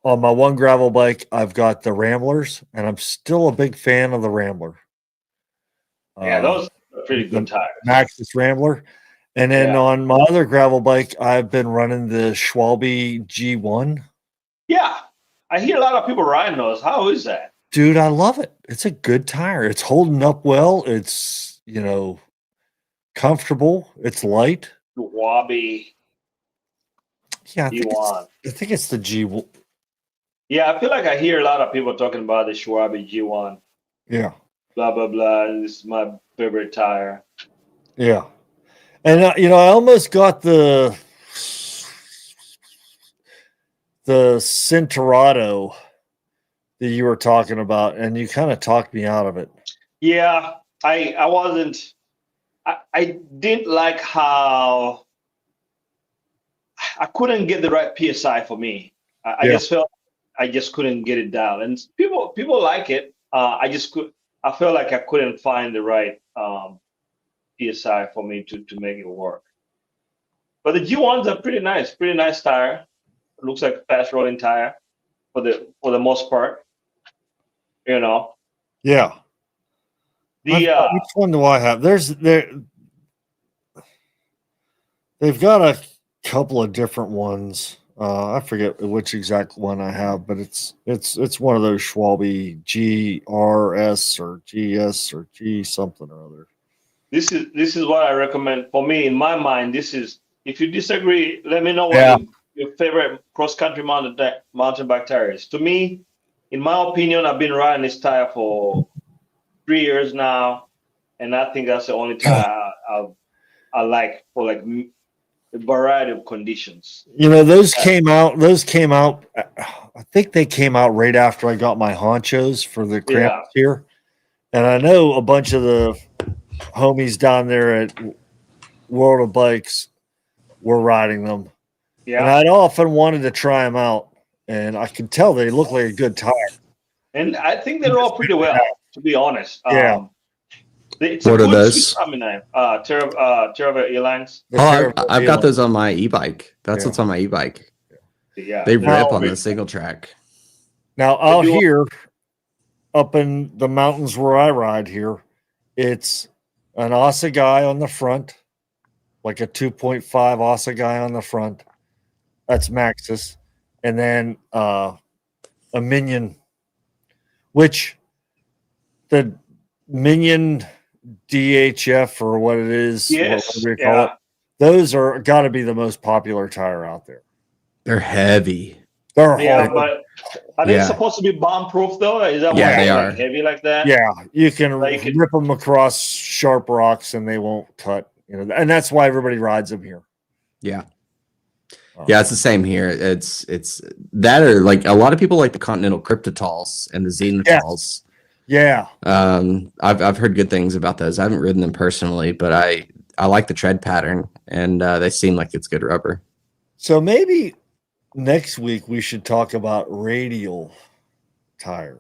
on my one gravel bike. I've got the Ramblers, and I'm still a big fan of the Rambler. Yeah, those are pretty good tires. Maxxis Rambler. And then on my other gravel bike, I've been running the Schwalbe G1. Yeah, I hear a lot of people riding those. How is that? Dude, I love it. It's a good tire. It's holding up well. It's, comfortable. It's light. Schwalbe. Yeah, I think it's the G. Yeah, I feel like I hear a lot of people talking about the Schwalbe G1. Yeah. Blah, blah, blah. This is my favorite tire. Yeah. And, I almost got the Cinterado that you were talking about, and you kind of talked me out of it. Yeah, I wasn't. I didn't like how I couldn't get the right PSI for me. I just felt I just couldn't get it down. And people like it. I felt like I couldn't find the right PSI for me to make it work. But the G1s are pretty nice tire. It looks like a fast rolling tire for the most part. Yeah. Which one do I have? They've got a couple of different ones. I forget which exact one I have, but it's one of those Schwalbe GRS or GS or G something or other. This is what I recommend for me. In my mind, this is. If you disagree, let me know what your favorite cross-country mountain bike tire is. To me, in my opinion, I've been riding this tire for 3 years now, and I think that's the only tire I like for like a variety of conditions. Those came out. I think they came out right after I got my honchos for the cramps here, and I know a bunch of the homies down there at World of Bikes were riding them. Yeah, and I'd often wanted to try them out, and I could tell they look like a good tire. And I think they're all pretty well, to be honest. Yeah. What are those? Terraville Airlines. I've got those on my e-bike. That's what's on my e-bike. Yeah, they rip on the single track. Now out here, up in the mountains where I ride here, it's an Guy on the front, like a 2.5 Guy on the front, That's Maxxis, and then a Minion, which the Minion DHF or what it is, Yes, whatever you call it, those are got to be the most popular tire out there. They're heavy. They're Yeah, hard. but are they supposed to be bomb-proof though? Is that Yeah, why they they're are. like heavy like that? Yeah, you can Like it- rip them across sharp rocks and they won't cut. And that's why everybody rides them here. Yeah. Yeah, it's the same here. It's that, or like a lot of people like the Continental Cryptotals and the Zenithals. Yeah. I've heard good things about those. I haven't ridden them personally, but I like the tread pattern, and they seem like it's good rubber. So maybe next week we should talk about radial tires.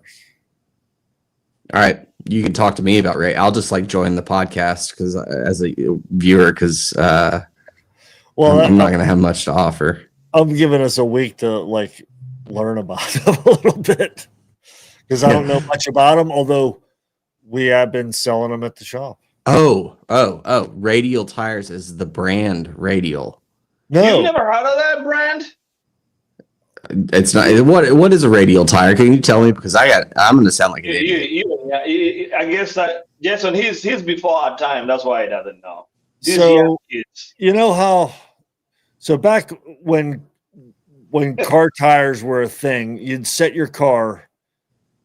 All right, you can talk to me about Ray. I'll just like join the podcast because as a viewer, because Well, I'm not going to have much to offer. I'm giving us a week to like learn about them a little bit because I don't know much about them, although we have been selling them at the shop. Oh, Radial Tires is the brand Radial. You've No, never heard of that brand? It's not. What is a Radial tire? Can you tell me? Because I'm going to sound like an idiot. I guess that Jason, he's before our time. That's why he doesn't know. so you know how? So back when car tires were a thing, you'd set your car,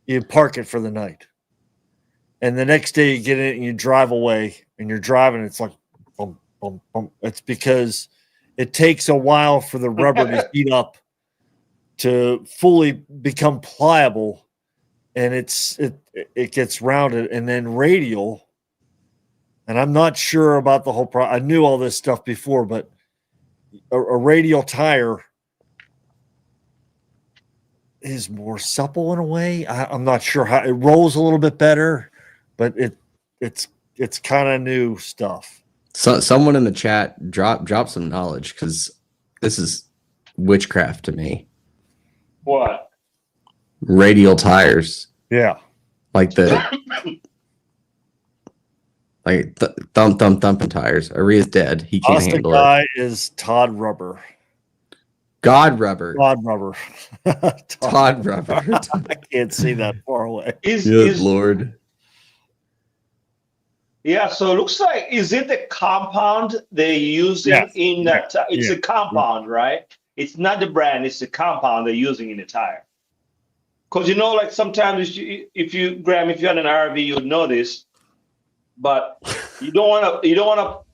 you'd park it for the night, and the next day you get in it and you drive away, and you're driving. It's like, bum, bum, bum. It's because it takes a while for the rubber to heat up to fully become pliable, and it gets rounded, and then radial. And I'm not sure about the whole I knew all this stuff before, but a radial tire is more supple in a way. I'm not sure how it rolls a little bit better, but it's kind of new stuff. So someone in the chat drop some knowledge, because this is witchcraft to me. What? Radial tires, Yeah. like the thumping tires. Aria's dead. He can't Austin handle guy it. is Todd Rubber. God rubber. Todd Rubber. Todd rubber. I can't see that far away. Good Lord. Yeah, so it looks like, is it the compound they're using in that? It's a compound, right? It's not the brand, it's the compound they're using in the tire. Because like sometimes if you had an RV, you would know this, but you don't want to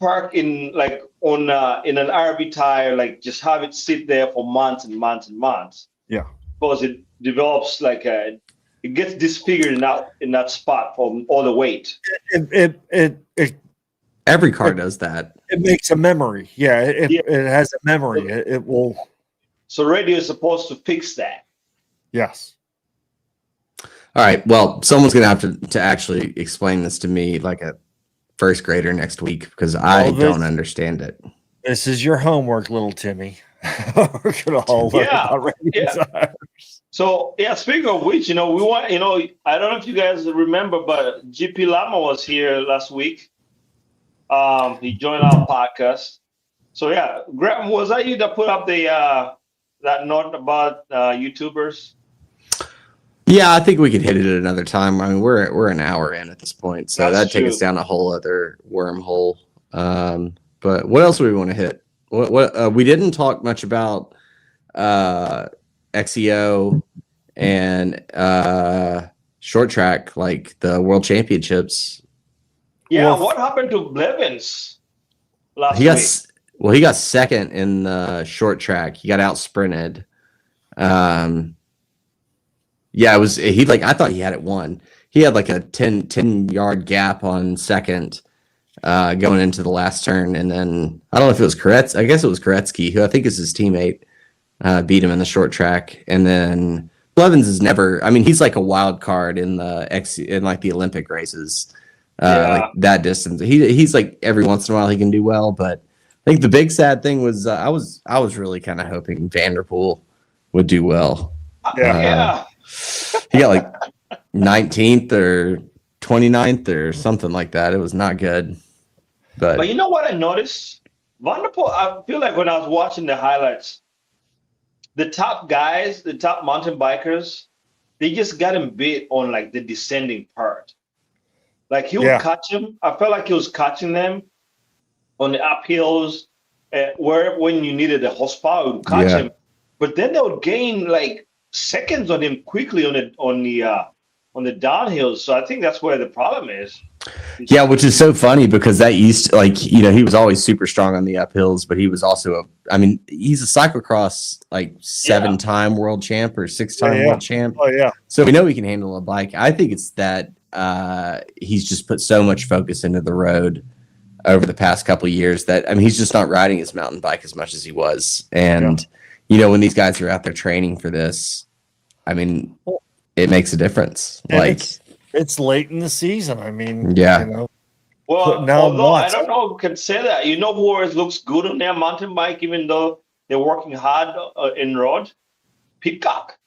park in like in an RV tire, like just have it sit there for months and months and months. Yeah, because it develops it gets disfigured in that spot from all the weight. Every car does that. It makes a memory. Yeah, it has a memory. It will. So radio is supposed to fix that. Yes. All right. Well, someone's going to have to actually explain this to me like a first grader next week, because I don't understand it. This is your homework, little Timmy. We're going to all learn about radio tires. So, speaking of which, we want, I don't know if you guys remember, but GP Lama was here last week. He joined our podcast. So, Graham, was that you that put up that note about YouTubers? Yeah, I think we could hit it at another time. I mean, we're an hour in at this point, so that'd take us down a whole other wormhole. But what else do we want to hit? What we didn't talk much about XEO and short track, like the World Championships. Yeah, what happened to Blevins last week? He got second in the short track. He got out sprinted. Yeah, I thought he had it won. He had like a 10-yard gap on second going into the last turn. And then I don't know if it was Koretsky. I guess it was Koretsky, who I think is his teammate, beat him in the short track. And then Blevins is never, he's like a wild card in the Olympic races, like that distance. He's like every once in a while he can do well, but I think the big sad thing was I was really kind of hoping Vanderpool would do well. He got like 19th or 29th or something like that. It was not good. But you know what I noticed? Vanderpool, I feel like when I was watching the highlights, the top guys, the top mountain bikers, they just got him beat on like the descending part. Like he would catch him. I felt like he was catching them on the uphills, where when you needed the horsepower, would catch him. But then they would gain like seconds on him quickly on the downhills. So I think that's where the problem is. Yeah, which is so funny because that used to, like, you know, he was always super strong on the uphills, but he was also he's a cyclocross like 7-time world champ or 6-time world champ. Oh yeah. So we know he can handle a bike. I think it's that he's just put so much focus into the road over the past couple of years that he's just not riding his mountain bike as much as he was. And you know, when these guys are out there training for this, it makes a difference. And like it's late in the season. You know. Well, although I don't know who can say that. You know who always looks good on their mountain bike, even though they're working hard in road? Peacock.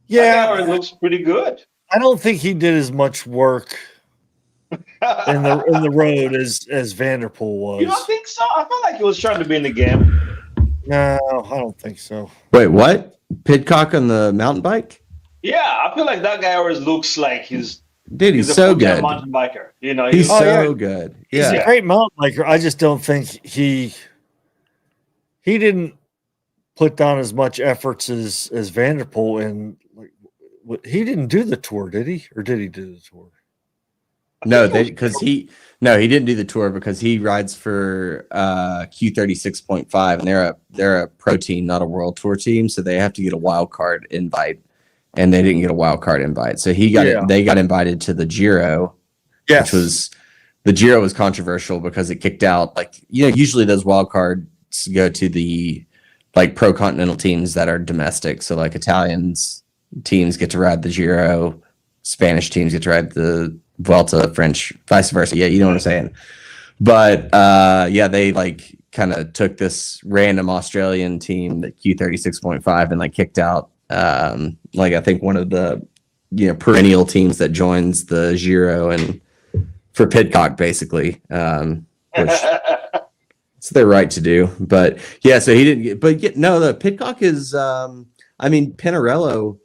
Yeah, it looks pretty good. I don't think he did as much work in the road as Vanderpool was. You don't think so? I felt like he was trying to be in the game. No, I don't think so. Wait, what? Pidcock on the mountain bike? Yeah, I feel like that guy always looks like he's so good. Mountain biker. You know, he's so good. He's a great mountain biker. I just don't think he didn't put down as much efforts as Vanderpool, and he didn't do the tour, did he? Or did he do the tour? No, he didn't do the tour because he rides for Q36.5, and they're a pro team, not a world tour team, so they have to get a wild card invite, and they didn't get a wild card invite. So they got invited to the Giro, which was the Giro was controversial because it kicked out, like, you know, usually those wild cards go to the like pro continental teams that are domestic. So like Italians teams get to ride the Giro, Spanish teams get to ride the Vuelta, French, vice versa. Yeah, you know what I'm saying. But they like kind of took this random Australian team, the Q36.5, and like kicked out like I think one of the perennial teams that joins the Giro and for Pidcock basically, which it's their right to do. But yeah, so he didn't get, but the Pidcock is Pinarello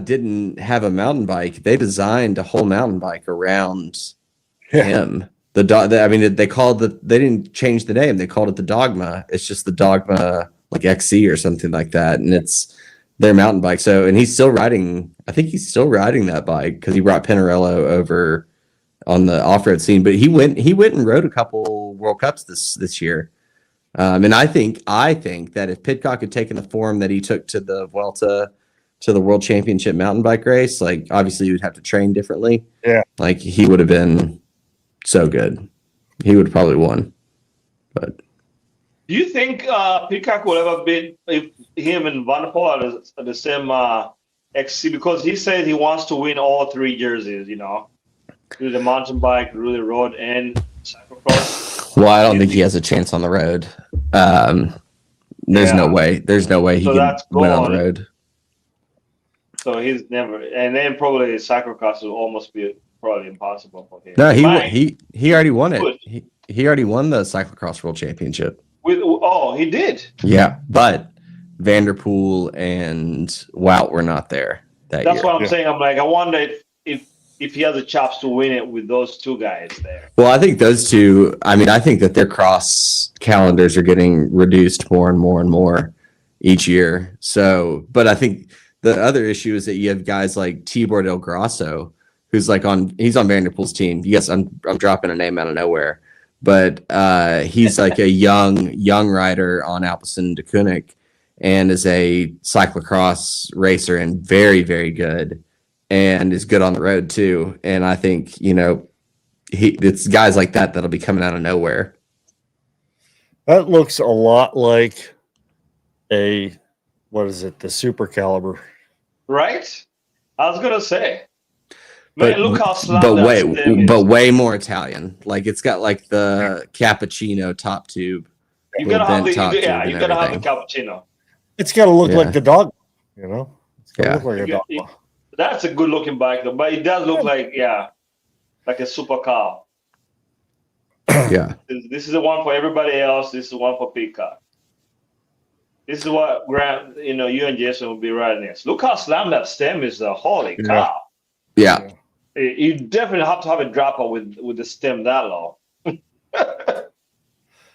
didn't have a mountain bike. They designed a whole mountain bike around him. They didn't change the name. They called it the Dogma. It's just the Dogma like XC or something like that. And it's their mountain bike. So, and he's still riding. I think he's still riding that bike because he brought Pinarello over on the off-road scene, but he went and rode a couple World Cups this year. And I think that if Pidcock had taken the form that he took to the Vuelta, to the World Championship mountain bike race, like obviously he would have to train differently. Yeah. Like he would have been so good. He would have probably won. But do you think Pidcock will ever beat if him and Van der Poel are the same XC? Because he said he wants to win all 3 jerseys, do the mountain bike, do the road, and cyclocross. Well, I don't think he has a chance on the road. There's no way. There's no way he can win on the road. So he's never, and then probably cyclocross will almost be probably impossible for him. No, he already won it. He already won the cyclocross world championship. He did. Yeah, but Vanderpool and Wout were not there that year. That's what I'm saying. I'm like, I wonder if he has the chops to win it with those two guys there. Well, I think those two. I think that their cross calendars are getting reduced more and more and more each year. So, but I think the other issue is that you have guys like Tibor Del Grasso, who's he's on Vanderpool's team. Yes, I'm dropping a name out of nowhere, but he's like a young rider on Alpecin de Koenig and is a cyclocross racer and very, very good and is good on the road too. And I think, it's guys like that that'll be coming out of nowhere. That looks a lot like the Super Caliber. Right? I was gonna say. Man, look how but way more Italian. Like it's got like the cappuccino top tube. You gotta have the cappuccino. It's gotta look like the dog, It's gotta look like a dog. That's a good looking bike though, but it does look like a super car. Yeah. This is the one for everybody else. This is the one for Peacock. This is what Grant, you and Jason will be riding this. Look how slam that stem is. Holy Yeah. cow! Yeah. You definitely have to have a dropper with the stem that low.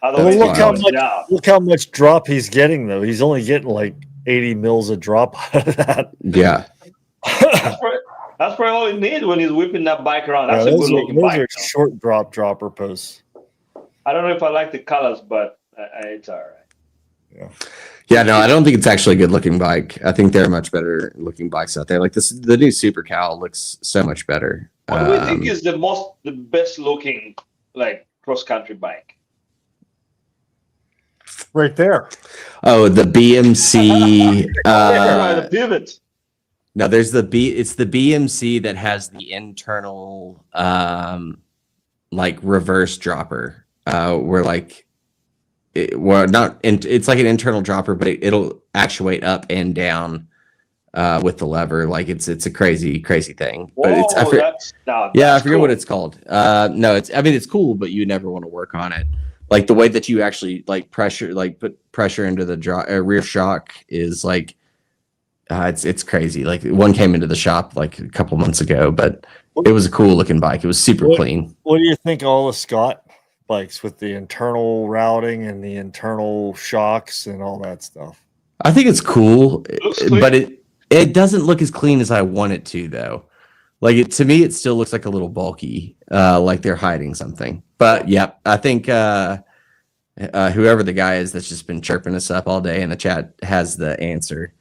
Otherwise, Well, Wow. look how much drop he's getting though. He's only getting like 80 mils of drop out of that. Yeah. That's probably all he needs when he's whipping that bike around. That's a those good looking those bike. are short dropper posts. I don't know if I like the colors, but it's all right. Yeah, no, I don't think it's actually a good looking bike. I think there are much better looking bikes out there. Like the new Super Cal looks so much better. What do we think is the best looking like cross country bike? Right there. Oh, the BMC. The pivot. No, there's it's the BMC that has the internal like reverse dropper. Where like it's like an internal dropper, but it'll actuate up and down with the lever. Like it's a crazy thing. Whoa, but it's I forget cool. what it's called. No, it's cool, but you never want to work on it. Like the way that you actually like put pressure into the rear shock is like it's crazy. Like one came into the shop like a couple months ago, but it was a cool looking bike. It was super clean. What do you think of all the Scott bikes with the internal routing and the internal shocks and all that stuff? I think it's cool, but it doesn't look as clean as I want it to though. Like to me, it still looks like a little bulky, like they're hiding something. But yeah, I think whoever the guy is that's just been chirping us up all day in the chat has the answer.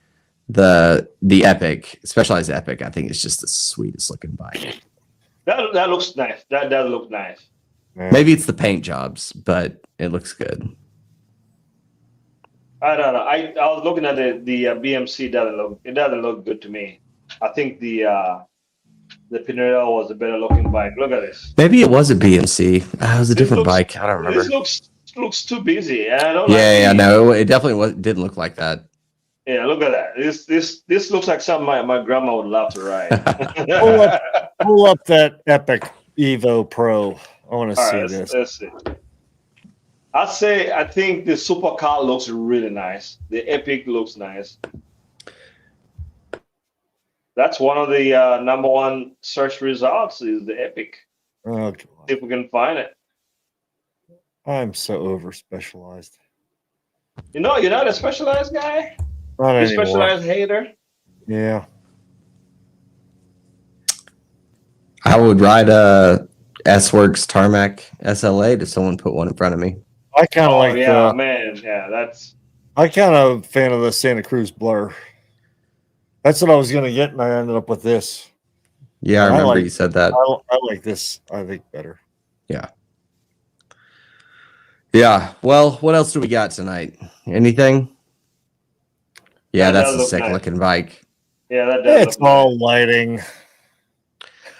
The Epic, Specialized Epic, I think is just the sweetest looking bike. That looks nice. That does look nice. Maybe it's the paint jobs, but it looks good. I don't know. I was looking at the BMC. It doesn't look good to me. I think the Pinarello was a better looking bike. Look at this. Maybe it was a BMC. It was a different bike. I don't remember. This looks too busy. I don't no, it definitely didn't look like that. Yeah, look at that. This looks like something my grandma would love to ride. Pull up that Epic Evo Pro. I want to see this. Let's see. I think the Super Car looks really nice. The Epic looks nice. That's one of the number one search results is the Epic. Oh, See if we can find it. I'm so over specialized. You're not a specialized guy? Not You're a anymore. specialized hater? Yeah. I would ride a S-Works Tarmac SLA to someone put one in front of me. I kind of like that's. I kind of fan of the Santa Cruz Blur. That's what I was gonna get, and I ended up with this. Yeah, I remember you said that. I like this. I think better. Yeah. Well, what else do we got tonight? Anything? Yeah, that's a sick looking bike. Yeah, that does. It's all lighting.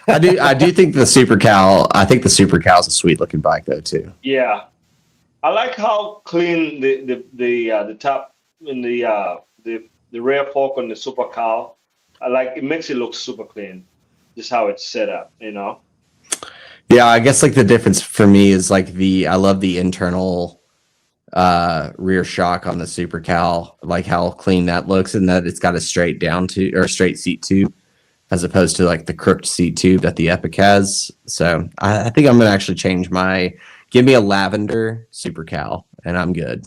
I do think the Super Cal. I think the Super Cal is a sweet looking bike though too. Yeah, I like how clean the top and the rear fork on the Super Cal. It makes it look super clean, just how it's set up. Yeah, I guess like the difference for me is like I love the internal rear shock on the Super Cal, like how clean that looks, and that it's got a straight seat tube, as opposed to like the crooked seat tube that the Epic has. So I think I'm gonna actually give me a lavender Super Cal, and I'm good.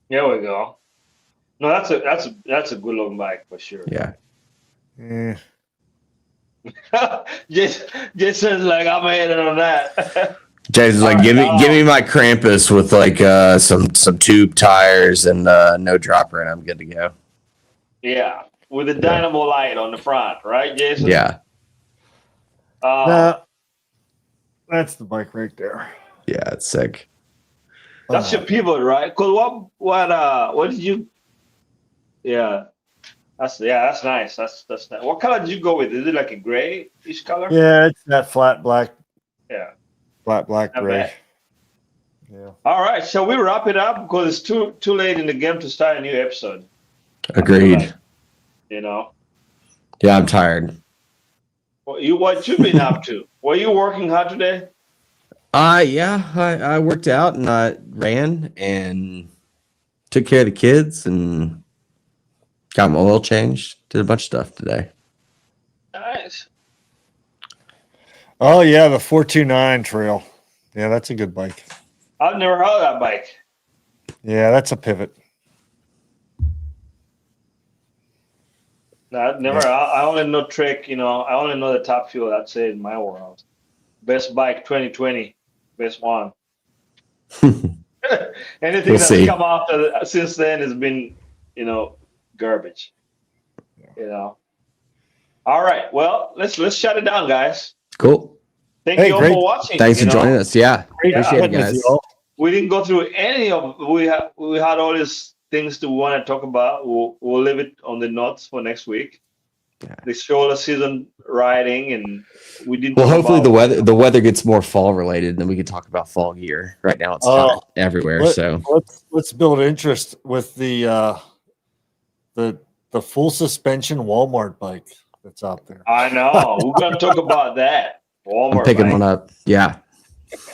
There we go. No, that's a good looking bike for sure. Yeah. Jason's like, I'm ahead on that. Jason's like, give me my Krampus with like some tube tires and no dropper, and I'm good to go. Yeah, with a dynamo light on the front, right, Jason? Yeah. That's the bike right there. Yeah, it's sick. That's your pivot, right? Cause what did you? Yeah. That's nice. That's nice. What color did you go with? Is it like a grayish color? Yeah, it's that flat black. Yeah. Flat black Not gray. bad. Yeah. All right. Shall we wrap it up? Because it's too late in the game to start a new episode. Agreed. Yeah, I'm tired. What you been up to? Were you working hard today? I worked out and I ran and took care of the kids and got my oil changed. Did a bunch of stuff today. Nice. Oh yeah, the 429 trail. Yeah, that's a good bike. I've never heard of that bike. Yeah, that's a pivot. No, I've never. I only know Trek. I only know the Top Fuel. That's it in my world. Best bike 2020. Best one. Anything We'll that's see. come after since then has been, garbage. All right. Well, let's shut it down, guys. Cool. Thank Hey, you all great. for watching. Thanks for joining us. Yeah. Great Appreciate it, chatting with guys. you all. We didn't go through any of. We had all these things to want to talk about. We'll leave it on the notes for next week. Yeah. The shoulder season riding, and we didn't. Well, talk hopefully about the weather gets more fall related, and then we can talk about fall gear. Right now it's hot everywhere. So Let's build interest with the full suspension Walmart bike that's out there. I know. We're gonna talk about that. Walmart. I'm picking bike. one up. Yeah.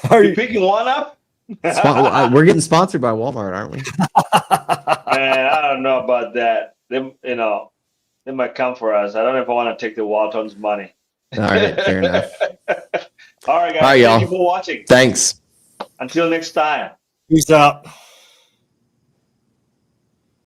Are You you? picking one up? We're getting sponsored by Walmart, aren't we? Man, I don't know about that. They might come for us. I don't know if I want to take the Walton's money. All right, fair enough. All right, guys. All right, Thank y'all. you for watching. Thanks. Until next time. Peace out.